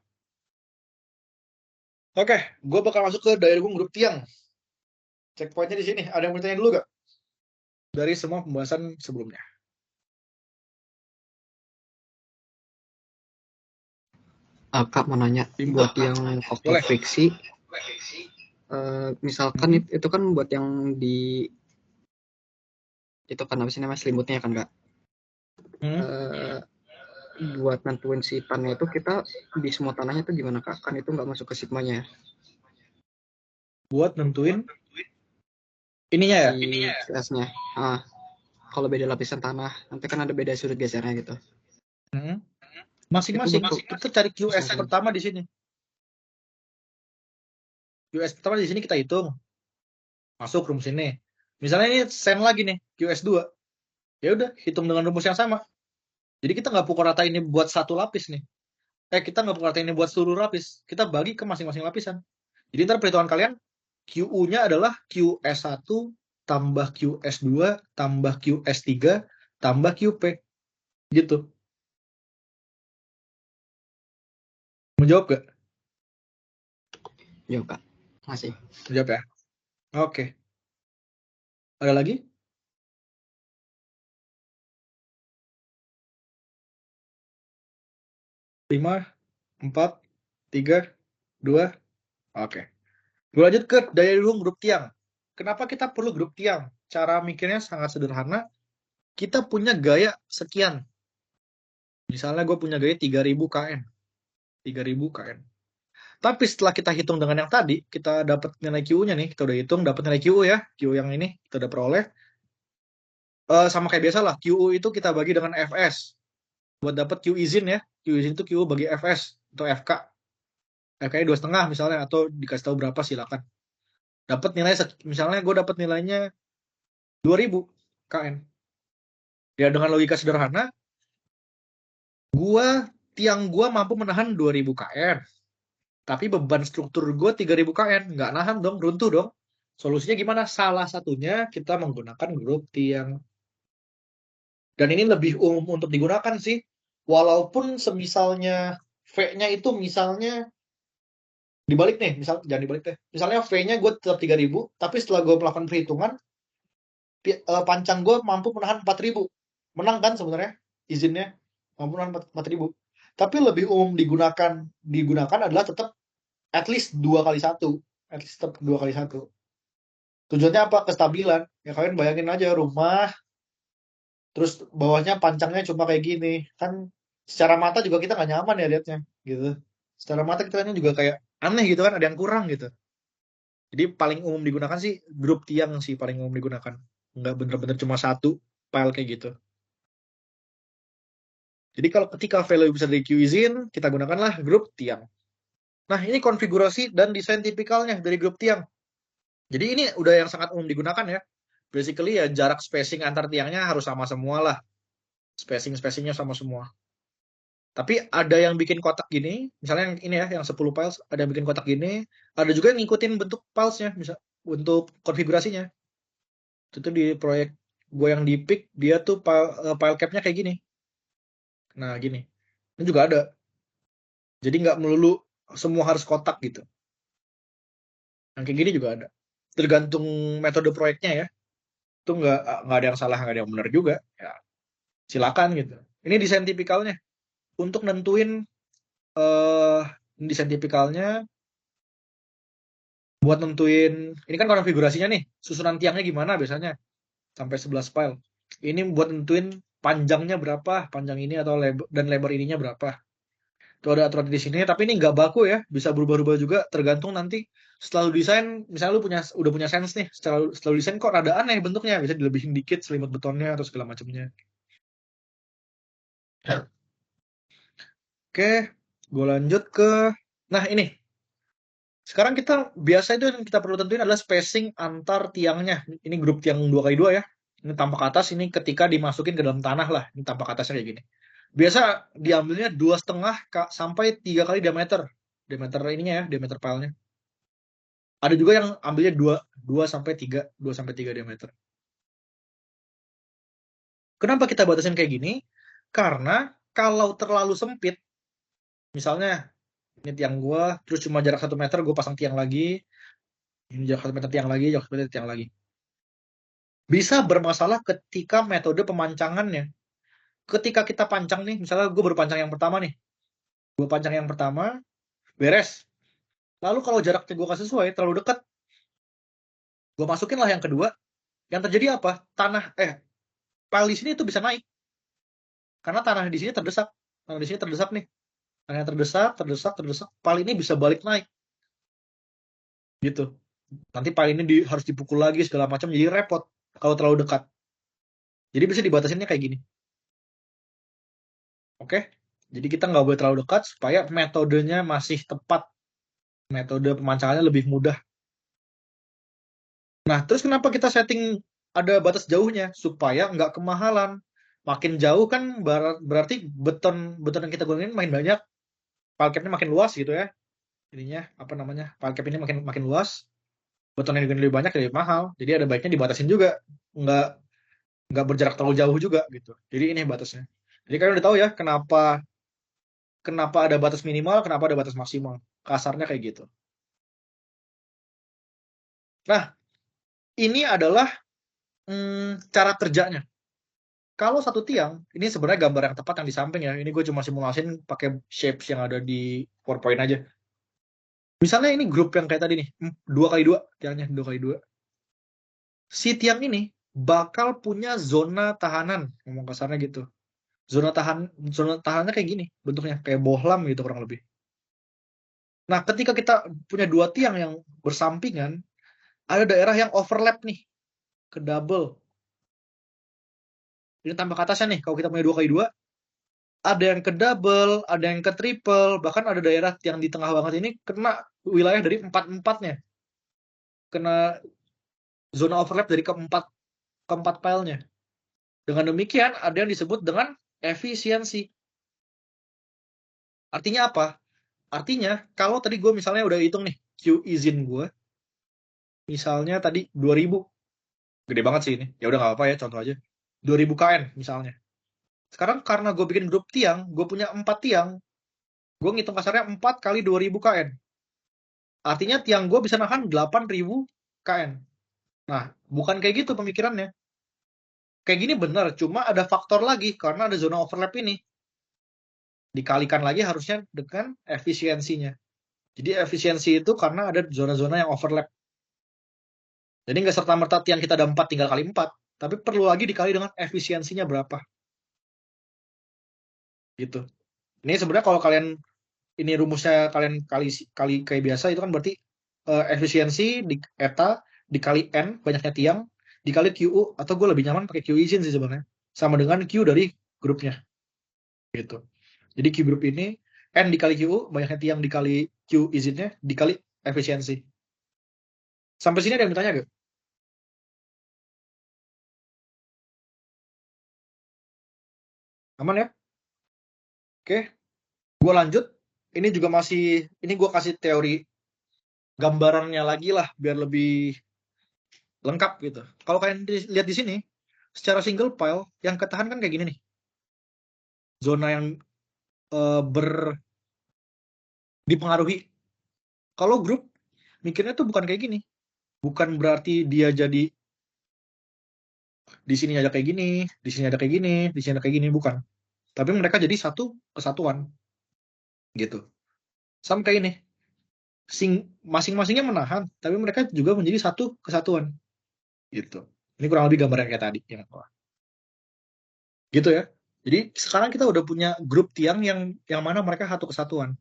Oke, gue bakal masuk ke diagram grup tiang. Checkpointnya di sini. Ada yang bertanya dulu gak? Dari semua pembahasan sebelumnya. Kak mau nanya, buat yang faktor Boleh. friksi, misalkan itu kan buat yang di itu kan apa sih namanya selimutnya kan Kak. Buat nentuin si tannya itu kita di semua tanahnya itu gimana Kak? Kan itu nggak masuk ke sigmanya ya. Buat nentuin ininya ya. Si CS-nya. Kalau beda lapisan tanah, nanti kan ada beda sudut gesernya gitu. Masing-masing. Itu Kita cari QS masing-masing. pertama di sini. QS pertama di sini kita hitung. Masuk rumus ini. Misalnya ini sen lagi nih, QS 2. Ya udah, hitung dengan rumus yang sama. Jadi kita nggak pukul rata ini buat satu lapis nih. Kita nggak pukul rata ini buat seluruh lapis. Kita bagi ke masing-masing lapisan. Jadi ntar perhitungan kalian, QU-nya adalah QS1 tambah QS2 tambah QS3 tambah QP. Gitu. Menjawab gak? Jawab Kak. Masih. Menjawab ya? Oke. Ada lagi? Lima, 4, 3, 2, oke. Gue lanjut ke daya dukung grup tiang. Kenapa kita perlu grup tiang? Cara mikirnya sangat sederhana. Kita punya gaya sekian. Misalnya gue punya gaya 3000 kN. 3000 kN. Tapi setelah kita hitung dengan yang tadi, kita dapat nilai QU-nya nih. Kita udah hitung, dapat nilai QU ya. QU yang ini kita udah peroleh. Sama kayak biasa lah. QU itu kita bagi dengan FS. Buat dapat Q izin ya. Q izin itu QU bagi FS atau FK. FK-nya 2,5 misalnya. Atau dikasih tahu berapa silakan. Dapat nilai, misalnya gue dapat nilainya 2000 kN. Ya dengan logika sederhana, tiang gua mampu menahan 2000 kN. Tapi beban struktur gue 3000 kN. Nggak nahan dong, runtuh dong. Solusinya gimana? Salah satunya kita menggunakan grup tiang. Dan ini lebih umum untuk digunakan sih. Walaupun semisalnya V-nya itu misalnya dibalik nih, jangan dibalik deh. Misalnya V-nya gue tetap 3000, tapi setelah gue melakukan perhitungan, pancang gue mampu menahan 4000. Menang kan sebenarnya izinnya, mampu menahan 4000. Tapi lebih umum digunakan adalah tetap at least 2x1. At least tetap 2x1. Tujuannya apa? Kestabilan. Ya kalian bayangin aja rumah, terus bawahnya pancangnya cuma kayak gini. Kan secara mata juga kita nggak nyaman ya liatnya. Gitu. Secara mata kita juga kayak aneh gitu kan, ada yang kurang gitu. Jadi paling umum digunakan sih grup tiang sih paling umum digunakan. Nggak bener-bener cuma satu file kayak gitu. Jadi kalau ketika value bisa dari Q izin, kita gunakanlah grup tiang. Nah, ini konfigurasi dan desain tipikalnya dari grup tiang. Jadi ini udah yang sangat umum digunakan ya. Basically ya jarak spacing antar tiangnya harus sama semua lah. Spacing-spacingnya sama semua. Tapi ada yang bikin kotak gini, misalnya yang ini ya, yang 10 files, ada yang bikin kotak gini, ada juga yang ngikutin bentuk filesnya, misal untuk konfigurasinya. Itu di proyek gue yang di pick, dia tuh file cap-nya kayak gini. Nah, gini. Ini juga ada. Jadi nggak melulu semua harus kotak gitu. Yang kayak gini juga ada. Tergantung metode proyeknya ya. Itu nggak ada yang salah, nggak ada yang benar juga. Ya, silakan gitu. Ini desain tipikalnya. Untuk nentuin desain tipikalnya, buat nentuin, ini kan konfigurasinya nih, susunan tiangnya gimana biasanya, sampai 11 file. Ini buat nentuin panjangnya berapa, panjang ini atau dan lebar ininya berapa. Itu ada aturan di sini, tapi ini nggak baku ya, bisa berubah-ubah juga, tergantung nanti setelah lu desain, misalnya lu udah punya sense nih, setelah lu desain kok rada aneh bentuknya, bisa dilebihin dikit selimut betonnya atau segala macamnya. Oke, gue lanjut ke, nah ini. Sekarang kita biasa itu yang kita perlu tentuin adalah spacing antar tiangnya. Ini grup tiang 2x2 ya. Ini tampak atas, ini ketika dimasukin ke dalam tanah lah. Ini tampak atasnya kayak gini. Biasa diambilnya 2,5 sampai 3 kali diameter. Diameter ininya ya, diameter pilenya. Ada juga yang ambilnya 2 sampai 3 diameter. Kenapa kita batasin kayak gini? Karena kalau terlalu sempit, misalnya ini tiang gua, terus cuma jarak 1 meter, gue pasang tiang lagi, ini jarak 1 meter tiang lagi, jarak 1 meter tiang lagi. Bisa bermasalah ketika metode pemancangannya. Ketika kita pancang nih, misalnya gue baru pancang yang pertama nih, gue pancang yang pertama, beres. Lalu kalau jaraknya gue kasih sesuai, terlalu dekat, gue masukin lah yang kedua. Yang terjadi apa? pile di sini itu bisa naik. Karena tanah di sini terdesak. Tanah di sini terdesak nih. Tanahnya terdesak. Pile ini bisa balik naik. Gitu. Nanti pile ini harus dipukul lagi segala macam, jadi repot kalau terlalu dekat. Jadi bisa dibatasinnya kayak gini. Oke? Jadi kita nggak boleh terlalu dekat supaya metodenya masih tepat. Metode pemancangannya lebih mudah. Nah, terus kenapa kita setting ada batas jauhnya? Supaya nggak kemahalan. Makin jauh kan berarti beton yang kita gunain makin banyak. Pile cap-nya makin luas gitu ya. Ininya apa namanya? Pile cap ini makin luas. Beton yang digunain lebih banyak lebih mahal. Jadi ada baiknya dibatasin juga. Nggak berjarak terlalu jauh juga gitu. Jadi ini batasnya. Jadi kalian udah tahu ya kenapa ada batas minimal, kenapa ada batas maksimal. Kasarnya kayak gitu. Nah, ini adalah cara kerjanya. Kalau satu tiang, ini sebenarnya gambar yang tepat yang di samping ya. Ini gue cuma simulasin pakai shapes yang ada di PowerPoint aja. Misalnya ini grup yang kayak tadi nih, 2x2, tiangnya 2x2. Si tiang ini bakal punya zona tahanan, ngomong kasarnya gitu. Zona tahannya kayak gini, bentuknya kayak bohlam gitu kurang lebih. Nah, ketika kita punya dua tiang yang bersampingan, ada daerah yang overlap nih, ke double. Ini tambah ke atasnya nih, kalau kita punya 2x2, ada yang ke double, ada yang ke triple, bahkan ada daerah yang di tengah banget ini kena wilayah dari 4-4-nya. Kena zona overlap dari keempat pile-nya. Dengan demikian, ada yang disebut dengan efisiensi. Artinya apa? Artinya, kalau tadi gue misalnya udah hitung nih, Q izin gue, misalnya tadi 2000. Gede banget sih ini. Ya udah nggak apa ya, contoh aja. 2000 KN misalnya. Sekarang karena gue bikin grup tiang, gue punya 4 tiang, gue ngitung kasarnya 4 kali 2000 KN. Artinya tiang gue bisa nahan 8000 KN. Nah, bukan kayak gitu pemikirannya. Kayak gini benar, cuma ada faktor lagi karena ada zona overlap ini. Dikalikan lagi harusnya dengan efisiensinya. Jadi efisiensi itu karena ada zona-zona yang overlap. Jadi nggak serta-merta tiang kita ada 4 tinggal kali 4, tapi perlu lagi dikali dengan efisiensinya berapa. Gitu. Ini sebenarnya kalau kalian ini rumusnya kalian kali kayak biasa itu kan berarti efisiensi di eta dikali n banyaknya tiang dikali QU, atau gue lebih nyaman pakai Q izin sih sebenarnya, sama dengan Q dari grupnya gitu. Jadi Q grup ini n dikali QU banyaknya tiang dikali Q izinnya dikali efisiensi. Sampai sini ada yang bertanya gak? Aman ya? Oke, gue lanjut. Ini juga ini gue kasih teori gambarannya lagi lah biar lebih lengkap gitu. Kalau kalian lihat di sini, secara single file yang ketahan kan kayak gini nih. Zona yang dipengaruhi. Kalau grup mikirnya tuh bukan kayak gini. Bukan berarti dia jadi di sini ada kayak gini, di sini ada kayak gini, di sini ada kayak gini, bukan. Tapi mereka jadi satu kesatuan. Gitu. Sama kayak ini. Masing-masingnya menahan, tapi mereka juga menjadi satu kesatuan. Gitu. Ini kurang lebih gambaran kayak tadi. Gitu ya. Jadi sekarang kita udah punya grup tiang yang mana mereka satu kesatuan.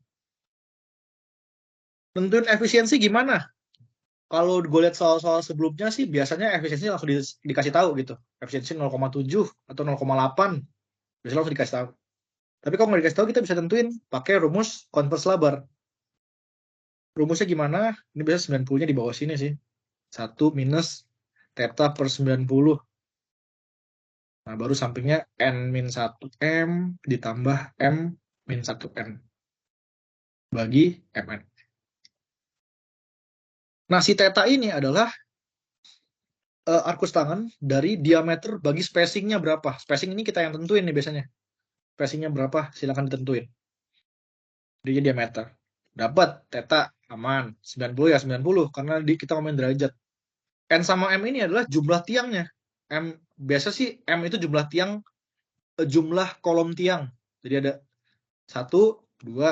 Tentuin efisiensi gimana? Kalau gue lihat soal-soal sebelumnya sih biasanya efisiensi langsung dikasih tahu gitu. Efisiensi 0,7 atau 0,8. Biasanya langsung dikasih tahu. Tapi kalau nggak dikasih tahu kita bisa tentuin pakai rumus converse Labar. Rumusnya gimana? Ini biasanya 90-nya di bawah sini sih. 1 minus theta per 90. Nah, baru sampingnya n-1m ditambah m-1n. Bagi mn. Nah, si theta ini adalah arkus tangan dari diameter bagi spacingnya berapa. Spacing ini kita yang tentuin nih biasanya. Spacingnya berapa, silakan ditentuin. Jadi diameter. Dapat, theta aman. 90 ya 90, karena kita ngomongin derajat. N sama M ini adalah jumlah tiangnya. Biasa sih M itu jumlah tiang, jumlah kolom tiang. Jadi ada 1, 2,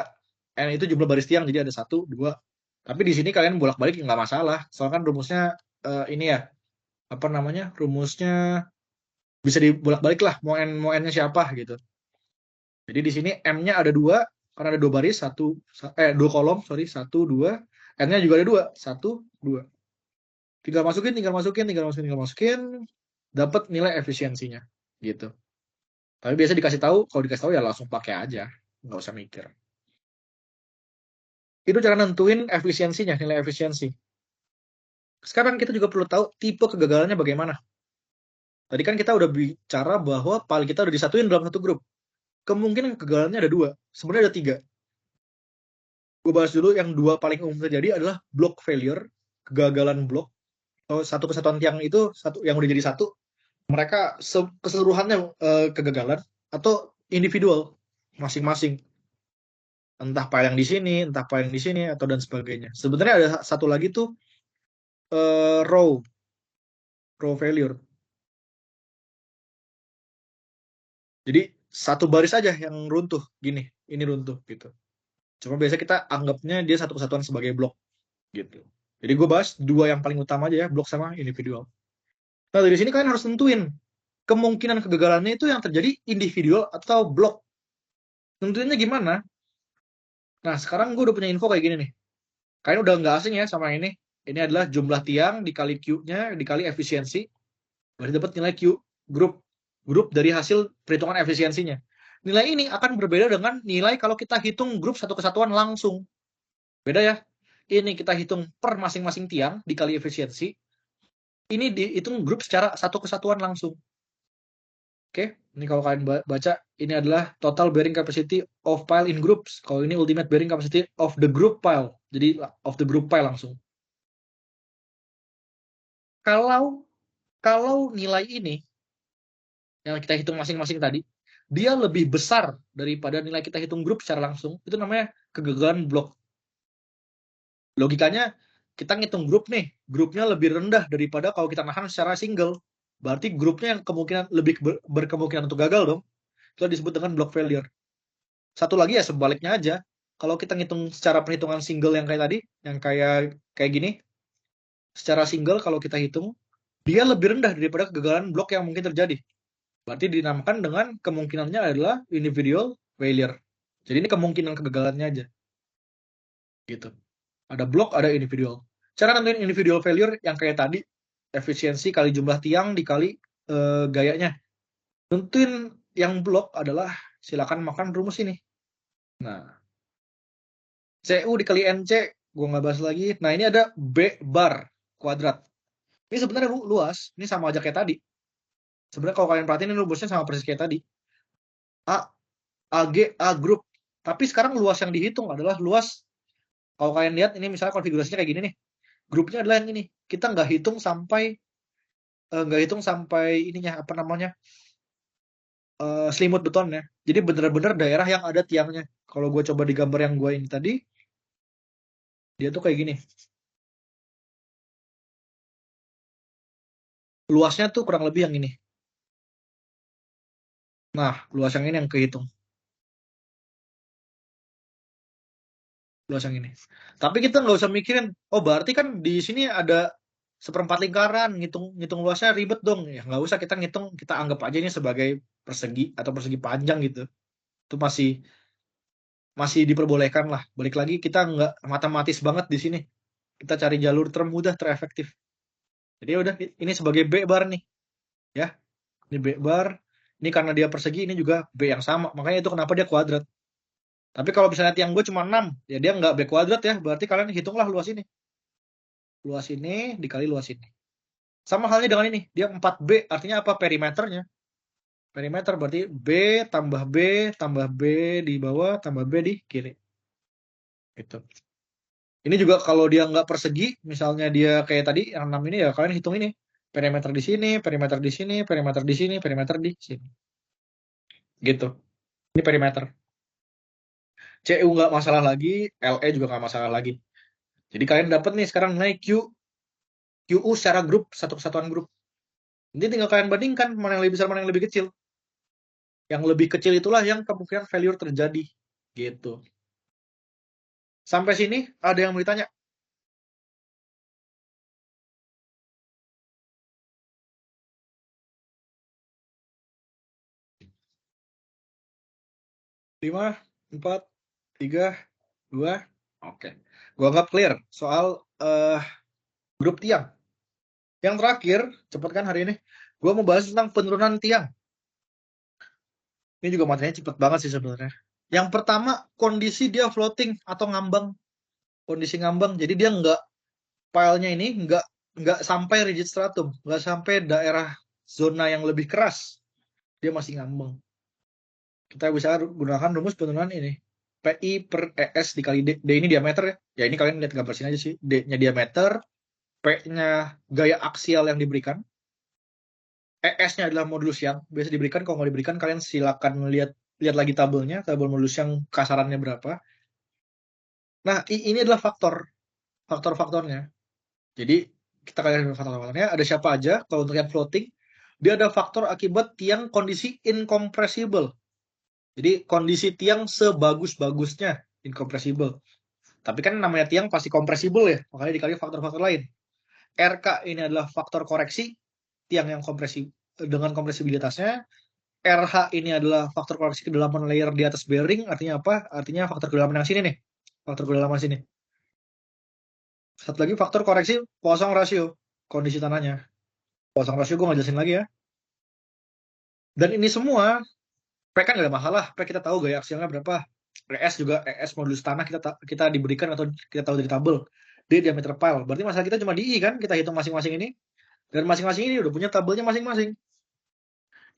N itu jumlah baris tiang, jadi ada 1, 2. Tapi di sini kalian bolak-balik nggak masalah. Soalnya kan rumusnya ini ya, apa namanya, rumusnya Bisa dibolak-balik lah, mau n-nya siapa gitu. Jadi di sini m-nya ada 2, karena ada 2 baris, 2 kolom, sorry, 1, 2. N-nya juga ada 2, 1, 2. Tinggal masukin, dapat nilai efisiensinya gitu. Tapi biasa dikasih tahu, kalau dikasih tahu ya langsung pakai aja, nggak usah mikir. Itu cara nentuin efisiensinya, nilai efisiensi. Sekarang kita juga perlu tahu tipe kegagalannya bagaimana. Tadi kan kita udah bicara bahwa file kita udah disatuin dalam satu grup. Kemungkinan kegagalannya ada 2, sebenarnya ada 3. Gue bahas dulu yang 2 paling umum terjadi adalah block failure, kegagalan blok. Atau satu kesatuan tiang itu satu yang udah jadi satu, mereka keseluruhannya kegagalan, atau individual masing-masing. Entah file yang di sini, entah file yang di sini, atau dan sebagainya. Sebenarnya ada satu lagi tuh row failure. Jadi satu baris aja yang runtuh gini, ini runtuh gitu. Cuma biasa kita anggapnya dia satu kesatuan sebagai blok gitu. Jadi gue bahas 2 yang paling utama aja ya, blok sama individual. Nah dari sini kalian harus tentuin kemungkinan kegagalannya itu yang terjadi individual atau blok. Tentuinnya gimana? Nah sekarang gue udah punya info kayak gini nih. Kalian udah nggak asing ya sama ini. Ini adalah jumlah tiang dikali Q-nya dikali efisiensi. Berarti dapat nilai Q grup dari hasil perhitungan efisiensinya. Nilai ini akan berbeda dengan nilai kalau kita hitung grup satu kesatuan langsung. Beda ya. Ini kita hitung per masing-masing tiang dikali efisiensi. Ini dihitung grup secara satu kesatuan langsung. Oke, ini kalau kalian baca, ini adalah total bearing capacity of pile in groups. Kalau ini ultimate bearing capacity of the group pile. Jadi of the group pile langsung. Kalau nilai ini yang kita hitung masing-masing tadi, dia lebih besar daripada nilai kita hitung grup secara langsung, itu namanya kegagalan blok. Logikanya, kita ngitung grup nih, grupnya lebih rendah daripada kalau kita nahan secara single. Berarti grupnya yang kemungkinan lebih berkemungkinan untuk gagal dong. Itu disebut dengan block failure. Satu lagi ya sebaliknya aja. Kalau kita ngitung secara perhitungan single yang kayak tadi, yang kayak gini, secara single kalau kita hitung, dia lebih rendah daripada kegagalan blok yang mungkin terjadi. Berarti dinamakan dengan kemungkinannya adalah individual failure. Jadi ini kemungkinan kegagalannya aja. Gitu. Ada blok, ada individual. Cara nentuin individual failure yang kayak tadi, efisiensi kali jumlah tiang dikali gayanya. Tentuin yang blok adalah silakan makan rumus ini. Nah, CU dikali NC, gue nggak bahas lagi. Nah, ini ada B bar kuadrat. Ini sebenarnya luas, ini sama aja kayak tadi. Sebenarnya kalau kalian perhatiin ini rumusnya sama persis kayak tadi. AG, A grup. Tapi sekarang luas yang dihitung adalah luas. Kalau kalian lihat ini misalnya konfigurasinya kayak gini nih. Grupnya adalah yang ini. Kita nggak hitung sampai ininya apa namanya selimut betonnya. Jadi bener-bener daerah yang ada tiangnya. Kalau gue coba di gambar yang gue ini tadi, dia tuh kayak gini. Luasnya tuh kurang lebih yang ini. Nah, luas yang ini yang kehitung. Luas yang ini. Tapi kita nggak usah mikirin, oh berarti kan di sini ada seperempat lingkaran, ngitung luasnya ribet dong. Ya nggak usah, kita ngitung, kita anggap aja ini sebagai persegi atau persegi panjang gitu. Itu masih diperbolehkan lah. Balik lagi kita nggak matematis banget di sini. Kita cari jalur termudah, terefektif. Jadi udah ini sebagai B bar nih. Ya. Ini B bar. Ini karena dia persegi, ini juga B yang sama. Makanya itu kenapa dia kuadrat. Tapi kalau misalnya tiang gue cuma 6, ya dia nggak B kuadrat ya. Berarti kalian hitunglah luas ini. Luas ini dikali luas ini. Sama halnya dengan ini. Dia 4B, artinya apa? Perimeternya. Perimeter berarti B tambah B di bawah, tambah B di kiri. Gitu. Ini juga kalau dia nggak persegi, misalnya dia kayak tadi, yang 6 ini ya kalian hitung ini. Perimeter di sini, perimeter di sini, perimeter di sini, perimeter di sini. Gitu. Ini perimeter. CU nggak masalah lagi, LE juga nggak masalah lagi. Jadi kalian dapat nih sekarang naik QU secara grup, satu kesatuan grup. Nanti tinggal kalian bandingkan mana yang lebih besar, mana yang lebih kecil. Yang lebih kecil itulah yang kemungkinan failure terjadi. Gitu. Sampai sini ada yang mau ditanya? 5, 4, 3, 2. Oke. Gua anggap clear soal grup tiang. Yang terakhir, cepet kan hari ini, gua mau bahas tentang penurunan tiang. Ini juga materinya cepet banget sih sebenarnya. Yang pertama, kondisi dia floating atau ngambang. Kondisi ngambang, jadi dia filenya ini nggak sampai rigid stratum, nggak sampai daerah zona yang lebih keras, dia masih ngambang. Kita bisa gunakan rumus penurunan ini. PI per ES dikali D. D ini diameter ya. Ya ini kalian lihat gambar sini aja sih. D-nya diameter, P-nya gaya aksial yang diberikan, ES-nya adalah modulus yang biasa diberikan. Kalau nggak diberikan, kalian silakan lihat lagi tabelnya, tabel modulus yang kasarannya berapa. Nah, ini adalah faktor-faktornya. Jadi kita kalian faktor-faktornya ada siapa aja. Kalau untuk yang floating, dia ada faktor akibat tiang kondisi incompressible. Jadi kondisi tiang sebagus-bagusnya incompressible. Tapi kan namanya tiang pasti kompresibel ya, makanya dikali faktor-faktor lain. RK ini adalah faktor koreksi tiang yang dengan kompresibilitasnya. RH ini adalah faktor koreksi kedalaman layer di atas bearing. Artinya apa? Artinya faktor kedalaman yang sini nih. Faktor kedalaman sini. Satu lagi faktor koreksi Poisson ratio, kondisi tanahnya. Poisson ratio gue nggak jelasin lagi ya. Dan ini semua P kan nggak ada masalah. P kita tahu gaya aksialnya berapa. ES juga ES modulus tanah kita diberikan atau kita tahu dari tabel. D diameter pile. Berarti masalah kita cuma di I kan? Kita hitung masing-masing ini. Dan masing-masing ini udah punya tabelnya masing-masing.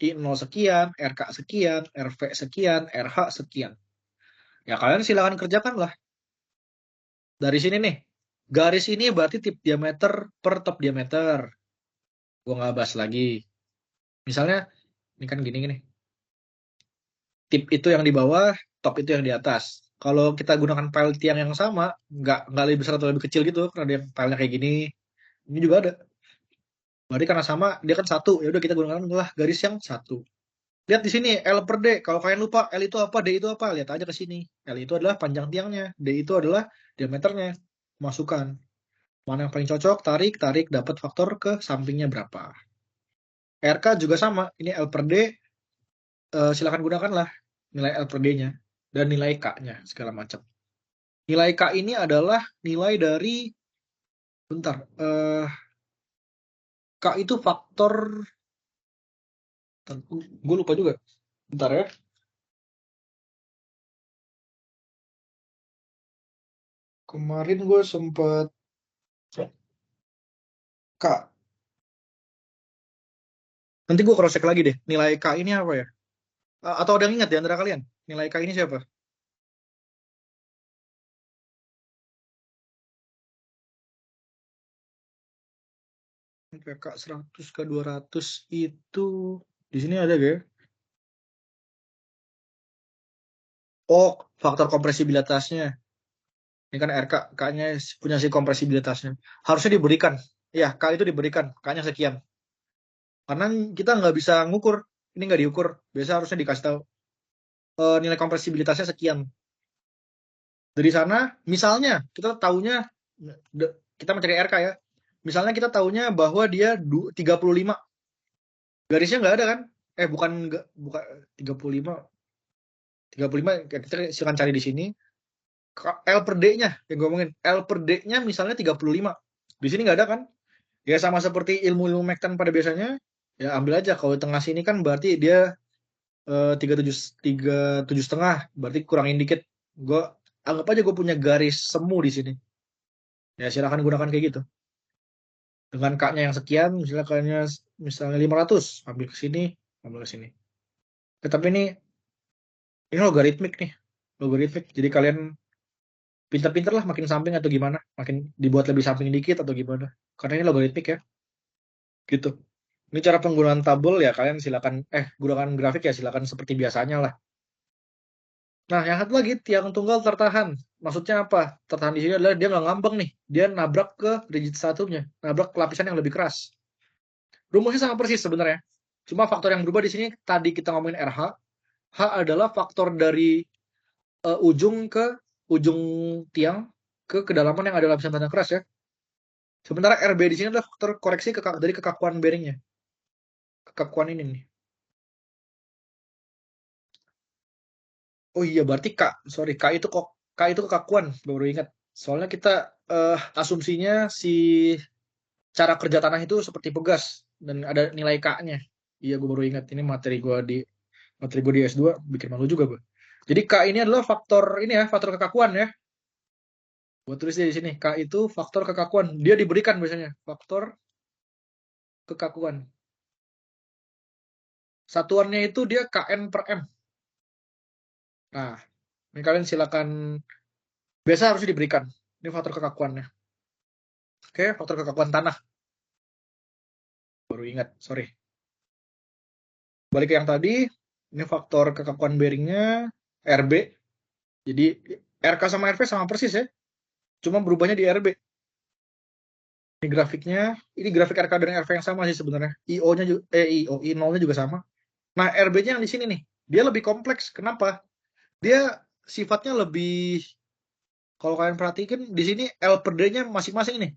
I 0 sekian, RK sekian, RV sekian, RH sekian. Ya kalian silakan kerjakan lah. Dari sini nih. Garis ini berarti tip diameter per top diameter. Gua nggak bahas lagi. Misalnya, ini kan gini. Tip itu yang di bawah, top itu yang di atas. Kalau kita gunakan file tiang yang sama, nggak lebih besar atau lebih kecil gitu, karena dia filenya kayak gini. Ini juga ada. Berarti karena sama, dia kan satu. Ya udah kita gunakan lah garis yang satu. Lihat di sini L per D. Kalau kalian lupa L itu apa, D itu apa, lihat aja ke sini. L itu adalah panjang tiangnya, D itu adalah diameternya. Masukkan. Mana yang paling cocok, tarik, dapat faktor ke sampingnya berapa. RK juga sama. Ini L per D, silakan gunakan lah nilai L per D-nya dan nilai K-nya segala macam. Nilai K ini adalah nilai dari K itu faktor, gue lupa juga. Bentar ya. Kemarin gue sempet K. Nanti gue cross check lagi deh. Nilai K ini apa ya? Atau ada yang ingat di antara kalian? Nilai K ini siapa? K 100 ke 200 itu di sini ada gak? Oh, faktor kompresibilitasnya. Ini kan RK, K-nya punya si kompresibilitasnya. Harusnya diberikan. Ya, K itu diberikan. K-nya sekian. Karena kita nggak bisa ngukur. Ini nggak diukur. Biasa harusnya dikasih tahu. Nilai kompresibilitasnya sekian. Dari sana, misalnya, kita tahunya, kita mencari RK ya. Misalnya kita tahunya bahwa dia 35. Garisnya nggak ada kan? Bukan 35. 35, kita silakan cari di sini. L per D-nya, yang gue ngomongin. L per D-nya misalnya 35. Di sini nggak ada kan? Ya sama seperti ilmu-ilmu Mektan pada biasanya, ya ambil aja. Kalau tengah sini kan berarti dia 37,5, berarti kurangin dikit. Gue anggap aja gue punya garis semu di sini. Ya silakan gunakan kayak gitu. Dengan K-nya yang sekian, misalnya 500, ambil ke sini, ambil ke sini. Tetapi ini logaritmik nih. Logaritmik. Jadi kalian pinter-pinter lah makin samping atau gimana, makin dibuat lebih samping dikit atau gimana. Karena ini logaritmik ya. Gitu. Ini cara penggunaan tabel ya, kalian silakan gunakan grafik ya silakan seperti biasanya lah. Nah, yang satu lagi tiang tunggal tertahan. Maksudnya apa? Tertahan di sini adalah dia nggak ngambang nih. Dia nabrak ke rigid stratumnya, nabrak lapisan yang lebih keras. Rumusnya sama persis sebenarnya. Cuma faktor yang berubah di sini tadi kita ngomongin RH. H adalah faktor dari ujung ke ujung tiang ke kedalaman yang ada lapisan tanah keras ya. Sementara RB di sini adalah faktor koreksi dari kekakuan bearingnya. Kekakuan ini nih. Oh iya, berarti K itu kok K itu kekakuan, baru ingat. Soalnya kita asumsinya si cara kerja tanah itu seperti pegas dan ada nilai K-nya. Iya, gue baru ingat ini materi gue di S2 bikin malu juga gue. Jadi K ini adalah faktor ini ya, faktor kekakuan ya. Gue tulis di sini, K itu faktor kekakuan. Dia diberikan biasanya faktor kekakuan. Satuannya itu dia KN per M. Nah, ini kalian silakan, biasa harus diberikan. Ini faktor kekakuannya. Oke, faktor kekakuan tanah. Baru ingat, sorry. Balik ke yang tadi, ini faktor kekakuan bearingnya RB. Jadi RK sama RV sama persis ya. Cuma berubahnya di RB. Ini grafiknya, ini grafik RK dan RV yang sama sih sebenarnya. IO-nya juga I0-nya juga sama. Nah, RB-nya yang di sini nih, dia lebih kompleks. Kenapa? Dia sifatnya lebih, kalau kalian perhatikan di sini L per D-nya masing-masing nih.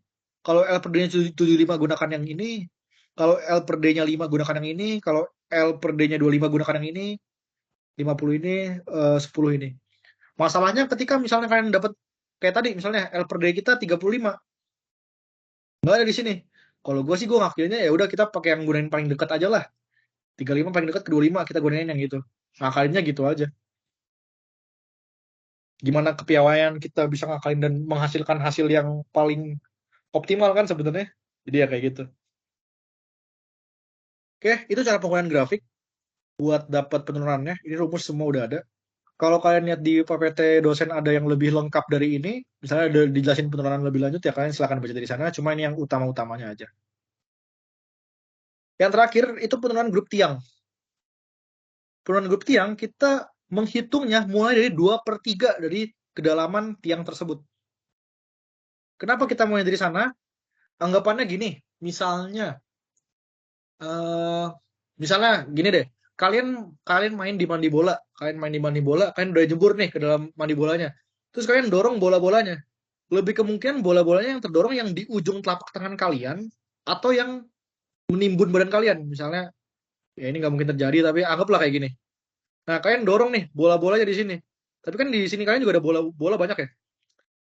Kalau L per D-nya 75 gunakan yang ini, kalau L per D-nya 5 gunakan yang ini, kalau L per D-nya 25 gunakan yang ini, 50 ini, 10 ini. Masalahnya ketika misalnya kalian dapat kayak tadi misalnya L per D kita 35. Nggak ada di sini. Kalau gue sih gue ngakuinnya ya udah kita pakai yang gunain paling dekat aja lah. 35 paling dekat ke 25 kita gunain yang gitu. Ngakalinnya gitu aja. Gimana kepiawaian kita bisa ngakalin dan menghasilkan hasil yang paling optimal kan sebenarnya. Jadi ya kayak gitu. Oke, itu cara penggunaan grafik buat dapat penurunannya. Ini rumus semua udah ada. Kalau kalian lihat di PPT dosen ada yang lebih lengkap dari ini, misalnya ada dijelasin penurunan lebih lanjut ya kalian silakan baca dari sana. Cuma ini yang utama-utamanya aja. Yang terakhir itu penurunan grup tiang. Penurunan grup tiang kita menghitungnya mulai dari 2/3 dari kedalaman tiang tersebut. Kenapa kita mulai dari sana? Anggapannya gini, misalnya gini deh, kalian main di mandi bola, kalian udah jebur nih ke dalam mandi bolanya. Terus kalian dorong bola-bolanya. Lebih kemungkinan bola-bolanya yang terdorong yang di ujung telapak tangan kalian atau yang menimbun badan kalian. Misalnya, ya ini nggak mungkin terjadi, tapi anggaplah kayak gini. Nah, kalian dorong nih bola-bolanya di sini. Tapi kan di sini kalian juga ada bola banyak ya.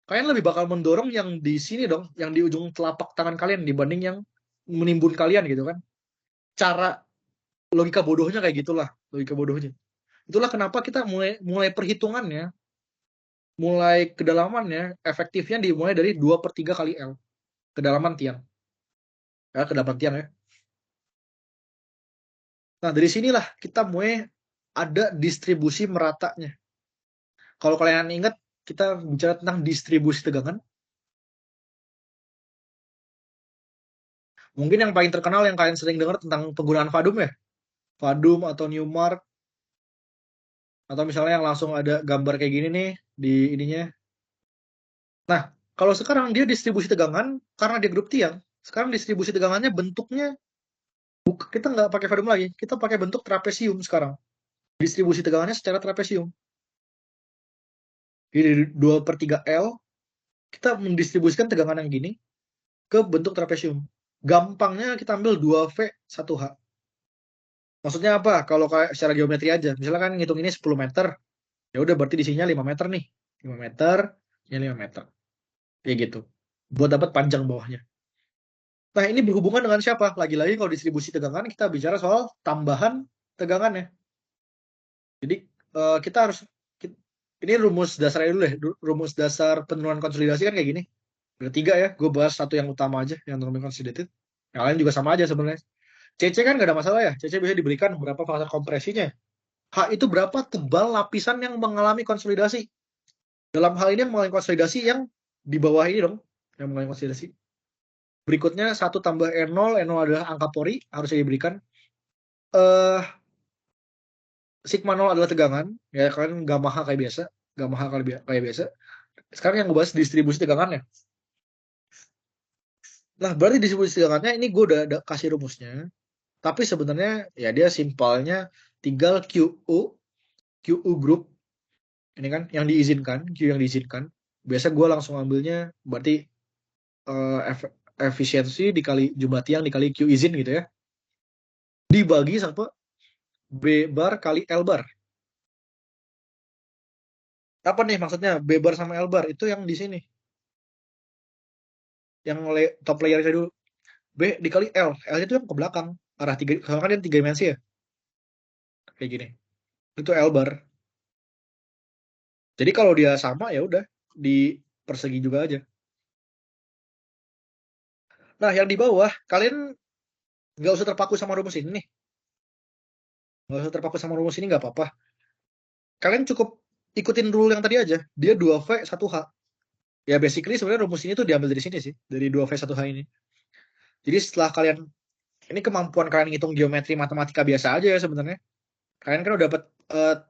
Kalian lebih bakal mendorong yang di sini dong, yang di ujung telapak tangan kalian dibanding yang menimbun kalian gitu kan. Cara logika bodohnya kayak gitulah, logika bodohnya. Itulah kenapa kita mulai perhitungannya, mulai kedalamannya, efektifnya dimulai dari 2/3 kali L. Kedalaman tiang. Ya, kedalaman tiang ya. Nah, dari sinilah kita mulai ada distribusi meratanya. Kalau kalian ingat, kita bicara tentang distribusi tegangan. Mungkin yang paling terkenal yang kalian sering dengar tentang penggunaan vadum ya. Vadum atau Newmark. Atau misalnya yang langsung ada gambar kayak gini nih di ininya. Nah, kalau sekarang dia distribusi tegangan, karena dia grup tiang, sekarang distribusi tegangannya bentuknya, kita nggak pakai vadum lagi, kita pakai bentuk trapesium sekarang. Distribusi tegangannya secara trapesium. Jadi 2/3 L, kita mendistribusikan tegangan yang gini ke bentuk trapesium. Gampangnya kita ambil 2V 1H. Maksudnya apa? Kalau kayak secara geometri aja, misalnya kan ngitung ini 10 meter, ya udah berarti di sininya 5 meter nih. 5 meter, ini 5 meter. Kayak gitu. Buat dapat panjang bawahnya. Nah, ini berhubungan dengan siapa? Lagi-lagi kalau distribusi tegangan, kita bicara soal tambahan tegangannya. Jadi, kita harus, ini rumus dasarnya dulu deh. Rumus dasar penurunan konsolidasi kan kayak gini. Ada 3 ya, gue bahas satu yang utama aja, yang non consolidated. Yang lain juga sama aja sebenarnya. CC kan nggak ada masalah ya, CC bisa diberikan berapa faktor kompresinya. H itu berapa tebal lapisan yang mengalami konsolidasi. Dalam hal ini yang mengalami konsolidasi yang di bawah ini dong, yang mengalami konsolidasi. Berikutnya 1 tambah N0, N0 adalah angka pori, harusnya diberikan. Sigma 0 adalah tegangan, ya kan gamma H kayak biasa, gamma H kayak biasa. Sekarang yang gue bahas distribusi tegangannya. Nah, berarti distribusi tegangannya ini gue udah kasih rumusnya. Tapi sebenarnya ya dia simpelnya tinggal QU group. Ini kan yang diizinkan, Q yang diizinkan. Biasa gue langsung ambilnya berarti efisiensi dikali jumlah tiang dikali Q izin gitu ya. Dibagi sama B bar kali L bar. Apa nih maksudnya? B bar sama L bar itu yang di sini. Yang top layernya dulu. B dikali L. L itu yang ke belakang. Arah 3, soalnya kan dia 3 dimensi ya. Kayak gini. Itu L bar. Jadi kalau dia sama ya udah di persegi juga aja. Nah, yang di bawah kalian nggak usah terpaku sama rumus ini nih. Nggak usah terpaku sama rumus ini nggak apa-apa. Kalian cukup ikutin rule yang tadi aja. Dia 2V 1H. Ya basically sebenarnya rumus ini tuh diambil dari sini sih, dari 2V 1H ini. Jadi setelah kalian, ini kemampuan kalian ngitung geometri matematika biasa aja ya sebenarnya. Kalian kan udah dapat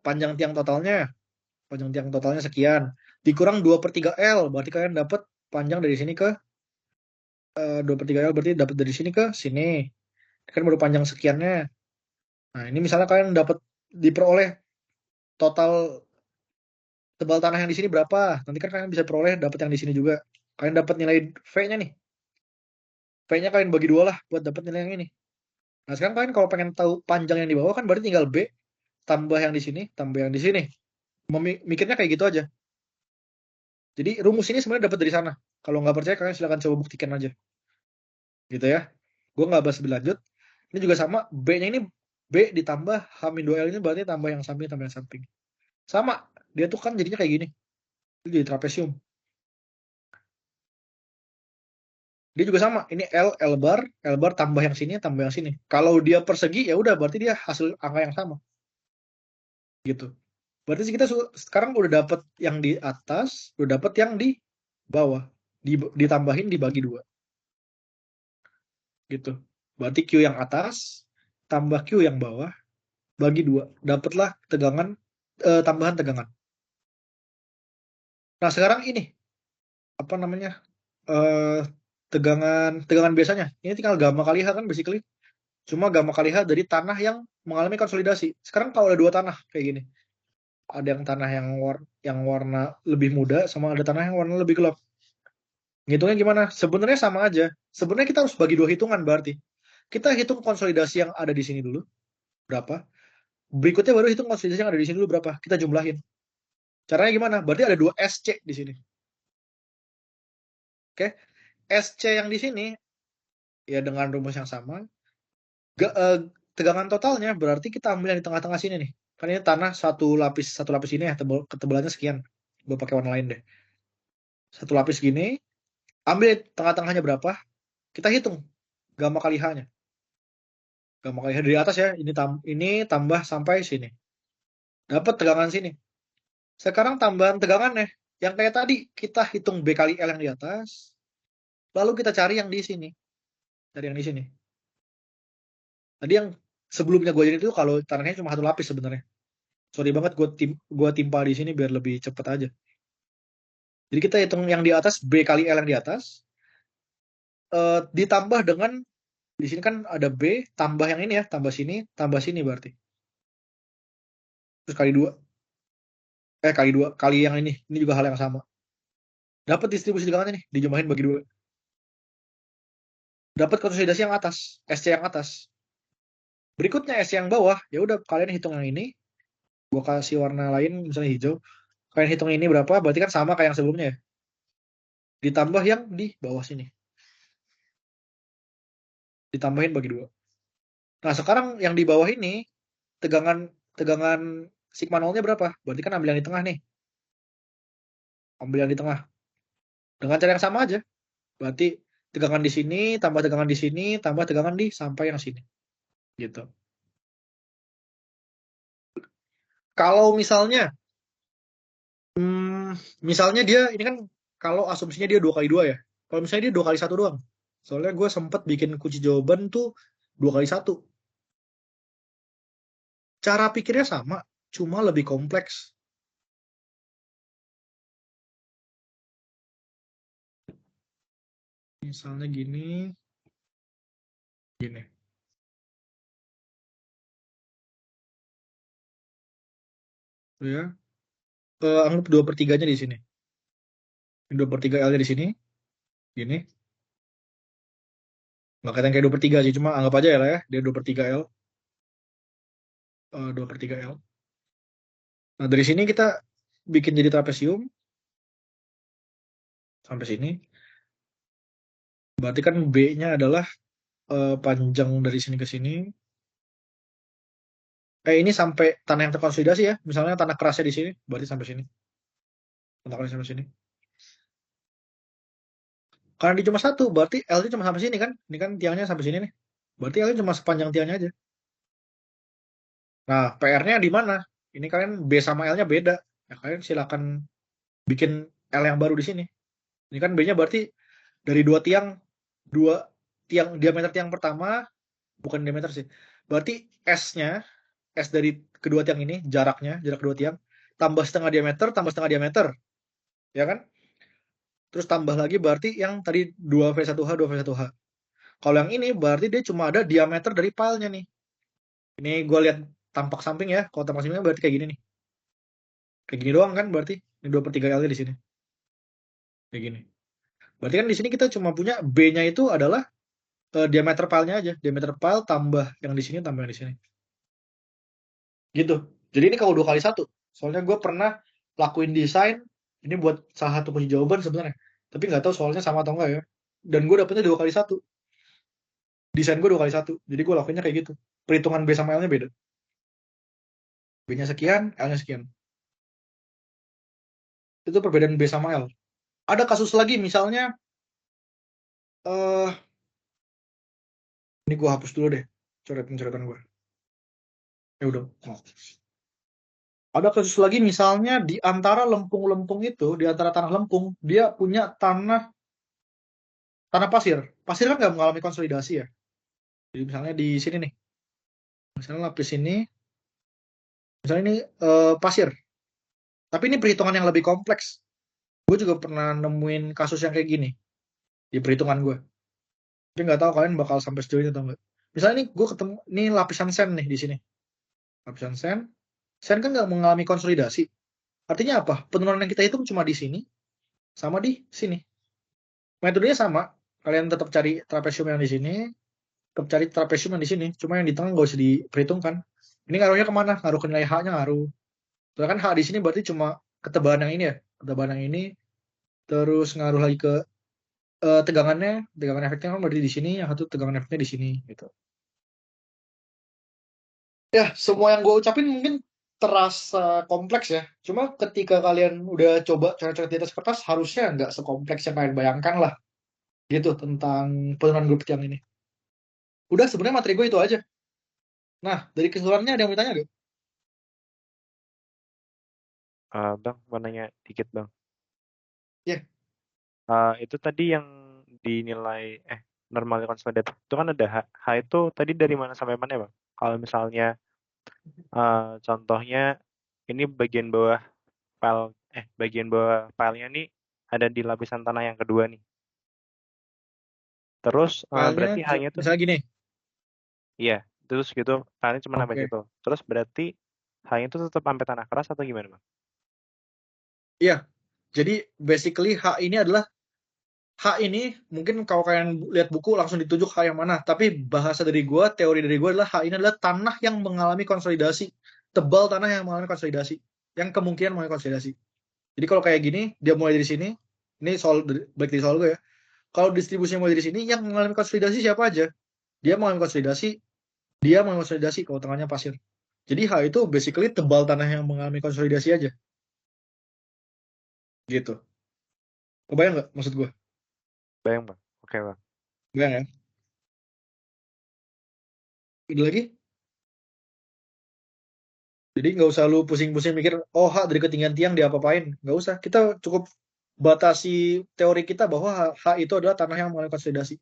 panjang tiang totalnya sekian. Dikurang 2/3 L, berarti kalian dapat panjang dari sini ke 2/3 L, berarti dapat dari sini ke sini. Kan baru panjang sekiannya. Nah, ini misalnya kalian dapat diperoleh total tebal tanah yang di sini berapa? Nanti kan kalian bisa peroleh dapat yang di sini juga. Kalian dapat nilai V-nya nih. V-nya kalian bagi 2 lah buat dapat nilai yang ini. Nah, sekarang kalian kalau pengen tahu panjang yang di bawah kan berarti tinggal B tambah yang di sini, tambah yang di sini. Mikirnya kayak gitu aja. Jadi rumus ini sebenarnya dapat dari sana. Kalau nggak percaya kalian silakan coba buktikan aja. Gitu ya. Gue nggak bahas lebih lanjut. Ini juga sama. B-nya ini B ditambah H-2L ini berarti tambah yang samping tambah yang samping. Sama. Dia tuh kan jadinya kayak gini. Itu jadi trapesium. Dia juga sama. Ini L bar tambah yang sini, tambah yang sini. Kalau dia persegi ya udah berarti dia hasil angka yang sama. Gitu. Berarti kita sekarang udah dapat yang di atas, udah dapat yang di bawah. Ditambahin dibagi 2. Gitu. Berarti Q yang atas tambah Q yang bawah bagi 2. Dapatlah tambahan tegangan. Nah, sekarang ini apa namanya? Tegangan biasanya. Ini tinggal gamma kali H kan basically. Cuma gamma kali H dari tanah yang mengalami konsolidasi. Sekarang kalau ada 2 tanah kayak gini. Ada yang tanah yang warna lebih muda sama ada tanah yang warna lebih gelap. Ngitungnya gimana? Sebenarnya sama aja. Sebenarnya kita harus bagi 2 hitungan berarti. Kita hitung konsolidasi yang ada di sini dulu. Berapa? Berikutnya baru hitung konsolidasi yang ada di sini dulu berapa. Kita jumlahin. Caranya gimana? Berarti ada 2 SC di sini. Oke? SC yang di sini ya dengan rumus yang sama. Tegangan totalnya berarti kita ambil yang di tengah-tengah sini nih. Kan ini tanah satu lapis ini ya, ketebalannya sekian. Gue pakai warna lain deh. Satu lapis gini, ambil tengah-tengahnya berapa, kita hitung gamma kali H-nya. Gamma kali H dari atas ya, ini tambah sampai sini. Dapat tegangan sini. Sekarang tambahan tegangannya, yang kayak tadi, kita hitung B kali L yang di atas, lalu kita cari yang di sini. Cari yang di sini. Tadi yang sebelumnya gue jadi itu kalau tanahnya cuma satu lapis sebenarnya. Sorry banget gue timpa di sini biar lebih cepet aja. Jadi kita hitung yang di atas, B kali L yang di atas, ditambah dengan, di sini kan ada B, tambah yang ini ya, tambah sini berarti. Terus kali 2. Kali yang ini juga hal yang sama. Dapat distribusi tegangannya nih, dijumlahin bagi 2. Dapat konsolidasi yang atas, SC yang atas. Berikutnya SC yang bawah, ya udah kalian hitung yang ini. Gua kasih warna lain, misalnya hijau. Kalian hitung ini berapa, berarti kan sama kayak yang sebelumnya ya. Ditambah yang di bawah sini. Ditambahin bagi 2. Nah, sekarang yang di bawah ini, tegangan sigma nolnya berapa? Berarti kan ambil yang di tengah nih. Ambil yang di tengah. Dengan cara yang sama aja. Berarti tegangan di sini, tambah tegangan di sini, tambah tegangan di sampai yang sini. Gitu. Kalau misalnya dia, ini kan kalau asumsinya dia 2 kali 2 ya. Kalau misalnya dia 2 kali 1 doang. Soalnya gue sempet bikin kunci jawaban tuh 2 kali 1. Cara pikirnya sama, cuma lebih kompleks. Misalnya gini. Ya. Anggap 2/3-nya di sini. 2/3 L-nya di sini. Gini. Nggak kelihatan kayak 2/3 sih, cuma anggap aja ya lah ya. Dia 2/3 L. 2/3 L. Nah, dari sini kita bikin jadi trapesium sampai sini. Berarti kan B-nya adalah panjang dari sini ke sini. Ini sampai tanah yang terkonsolidasi ya. Misalnya tanah kerasnya di sini, berarti sampai sini. Tanah kerasnya sampai sini. Karena dia cuma satu, berarti L-nya cuma sampai sini kan? Ini kan tiangnya sampai sini nih. Berarti L-nya cuma sepanjang tiangnya aja. Nah, PR-nya di mana? Ini kalian B sama L-nya beda. Ya, kalian silakan bikin L yang baru di sini. Ini kan B-nya berarti dari dua tiang diameter tiang pertama, bukan diameter sih. Berarti S-nya, S dari kedua tiang ini, jarak kedua tiang, tambah setengah diameter, ya kan? Terus tambah lagi berarti yang tadi 2V1H, 2V1H. Kalau yang ini berarti dia cuma ada diameter dari pilenya nih. Ini gue lihat tampak samping ya. Kalau tampak sampingnya berarti kayak gini nih. Kayak gini doang kan berarti. Ini 2/3 L di sini. Kayak gini. Berarti kan di sini kita cuma punya B-nya itu adalah diameter pilenya aja. Diameter pile tambah yang di sini tambah yang di sini. Gitu. Jadi ini kalau 2x1. Soalnya gue pernah lakuin desain. Ini buat salah satu kunci jawaban sebenarnya. Tapi nggak tahu soalnya sama atau enggak ya. Dan gue dapetnya 2x1. Desain gue 2x1. Jadi gue lakuinnya kayak gitu. Perhitungan B sama L-nya beda. B-nya sekian, L-nya sekian. Itu perbedaan B sama L. Ada kasus lagi misalnya ini gue hapus dulu deh coretan gue. Ya udah. Ada kasus lagi misalnya di antara lempung-lempung itu, di antara tanah lempung, dia punya tanah pasir. Pasir kan nggak mengalami konsolidasi ya. Jadi misalnya di sini nih. Misalnya lapis ini. Misalnya ini pasir. Tapi ini perhitungan yang lebih kompleks. Gue juga pernah nemuin kasus yang kayak gini. Di perhitungan gue. Tapi nggak tahu kalian bakal sampai sejauh ini atau enggak. Misalnya ini gue ketemu, ini lapisan sen nih di sini. Lapisan sen. Sen kan nggak mengalami konsolidasi. Artinya apa? Penurunan yang kita hitung cuma di sini. Sama di sini. Metodenya sama. Kalian tetap cari trapesium yang di sini. Tetap cari trapesium yang di sini. Cuma yang di tengah nggak usah diperhitungkan. Ini ngaruhnya kemana? Ngaruh ke nilai H-nya ngaruh. Soalnya kan H di sini berarti cuma ketebalan yang ini ya. Ketebalan yang ini. Terus ngaruh lagi ke tegangannya. Tegangan efeknya kan berarti di sini. Yang satu tegangan efeknya di sini. Gitu. Ya, semua yang gue ucapin mungkin terasa kompleks ya. Cuma ketika kalian udah coba coret-coret di atas kertas, harusnya nggak sekompleks yang kalian bayangkan lah. Gitu, tentang penurunan grup tiang ini. Udah, sebenarnya materi gue itu aja. Nah, dari keseluruhannya ada yang mau tanya gak? Bang, mau nanya dikit bang. Iya. Itu tadi yang dinilai normal consolidated itu kan ada H. H itu tadi dari mana sampai mana ya bang? Kalau misalnya contohnya ini bagian bawah filenya nih ada di lapisan tanah yang kedua nih. Terus berarti H-nya tuh misalnya gini. Iya, terus gitu filenya cuma sampai situ. Terus berarti H-nya itu tetap sampai tanah keras atau gimana bang? Iya. Jadi basically H ini adalah H ini mungkin kalau kalian lihat buku langsung ditunjuk H yang mana. Tapi bahasa dari gue, teori dari gue adalah H ini adalah tanah yang mengalami konsolidasi. Tebal tanah yang mengalami konsolidasi. Yang kemungkinan mengalami konsolidasi. Jadi kalau kayak gini, dia mulai dari sini. Ini soal baik dari soal gue ya. Kalau distribusinya mulai dari sini, yang mengalami konsolidasi siapa aja? Dia mengalami konsolidasi kalau tengahnya pasir. Jadi H itu basically tebal tanah yang mengalami konsolidasi aja. Gitu. Kebayang nggak maksud gue? Bayang bang. Oke bang. Bayang ya? Ada lagi? Jadi nggak usah lu pusing-pusing mikir, oh H dari ketinggian tiang diapa-apain. Nggak usah. Kita cukup batasi teori kita bahwa H itu adalah tanah yang mengalami konsolidasi.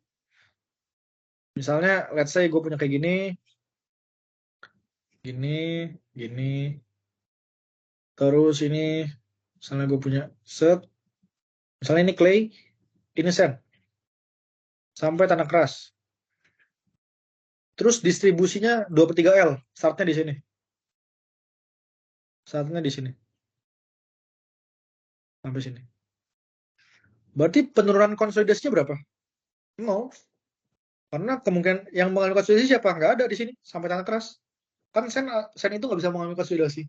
Misalnya, let's say gue punya kayak gini, gini. Terus ini, misalnya gue punya set. Misalnya ini clay, ini sand. Sampai tanah keras. Terus distribusinya 2/3 L. Startnya di sini. Startnya di sini. Sampai sini. Berarti penurunan konsolidasinya berapa? 0. Karena kemungkinan yang mengalami konsolidasi siapa? Nggak ada di sini. Sampai tanah keras. Kan sen itu nggak bisa mengalami konsolidasi.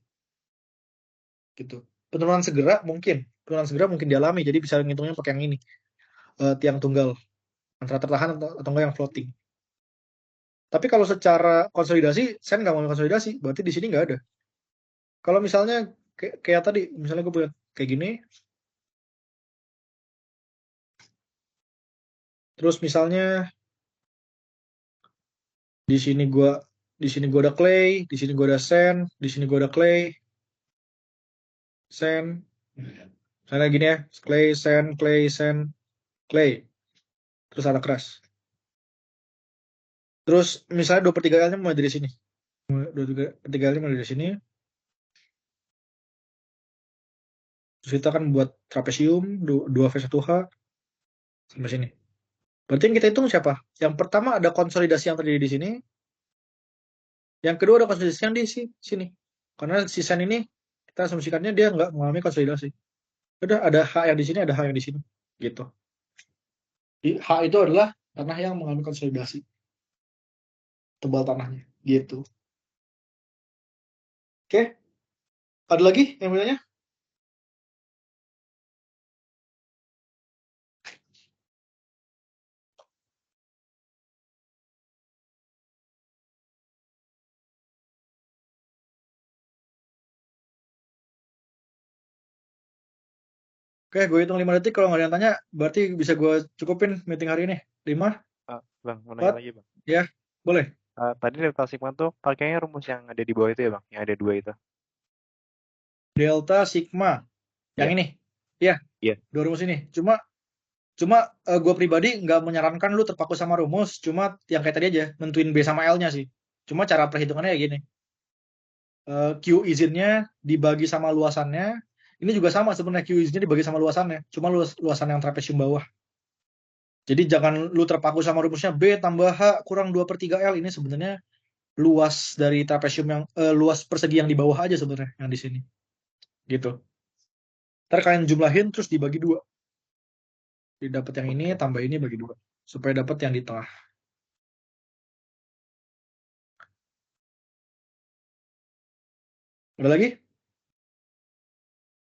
Gitu. Penurunan segera mungkin dialami, jadi bisa ngitungnya pakai yang ini, tiang tunggal antara tertahan atau enggak yang floating. Tapi kalau secara konsolidasi, saya nggak mau konsolidasi, berarti di sini nggak ada. Kalau misalnya kayak tadi, misalnya gue punya kayak gini, terus misalnya di sini gua ada clay, di sini gua ada sand, di sini gua ada clay, sand, misalnya gini ya, clay, sand, clay, terus ada keras. Terus misalnya 2/3 L-nya mulai dari sini, 2/3 L-nya mulai dari sini. Terus kita akan buat trapesium 2V1H sampai sini. Berarti yang kita hitung siapa? Yang pertama ada konsolidasi yang terjadi di sini. Yang kedua ada konsolidasi yang di sini. Karena si sand ini kita asumsikannya dia nggak mengalami konsolidasi. Udah ada H yang di sini, ada H yang di sini. Gitu. H itu adalah tanah yang mengalami konsolidasi. Tebal tanahnya. Gitu. Oke. Ada lagi yang bertanya? Oke, gue hitung 5 detik. Kalau nggak ada yang tanya, berarti bisa gue cukupin meeting hari ini. 5, Bang, mau nanya 4, lagi bang. ya, boleh. Tadi delta sigma tuh pakainya rumus yang ada di bawah itu ya bang, yang ada 2 itu. Delta sigma. Yang Iya. ini. Iya. Iya. Dua rumus ini. Cuma gue pribadi nggak menyarankan lu terpaku sama rumus. Cuma yang kayak tadi aja, nentuin B sama L-nya sih. Cuma cara perhitungannya kayak gini. Q izinnya dibagi sama luasannya. Ini juga sama sebenarnya, Q izinnya dibagi sama luasannya. Cuma luasan yang trapesium bawah. Jadi jangan lu terpaku sama rumusnya B tambah H kurang 2/3 L. Ini sebenarnya luas dari trapesium yang luas persegi yang di bawah aja sebenarnya yang di sini. Gitu. Ntar kalian jumlahin terus dibagi 2. Jadi dapat yang ini tambah ini bagi 2 supaya dapat yang di tengah. Ada lagi?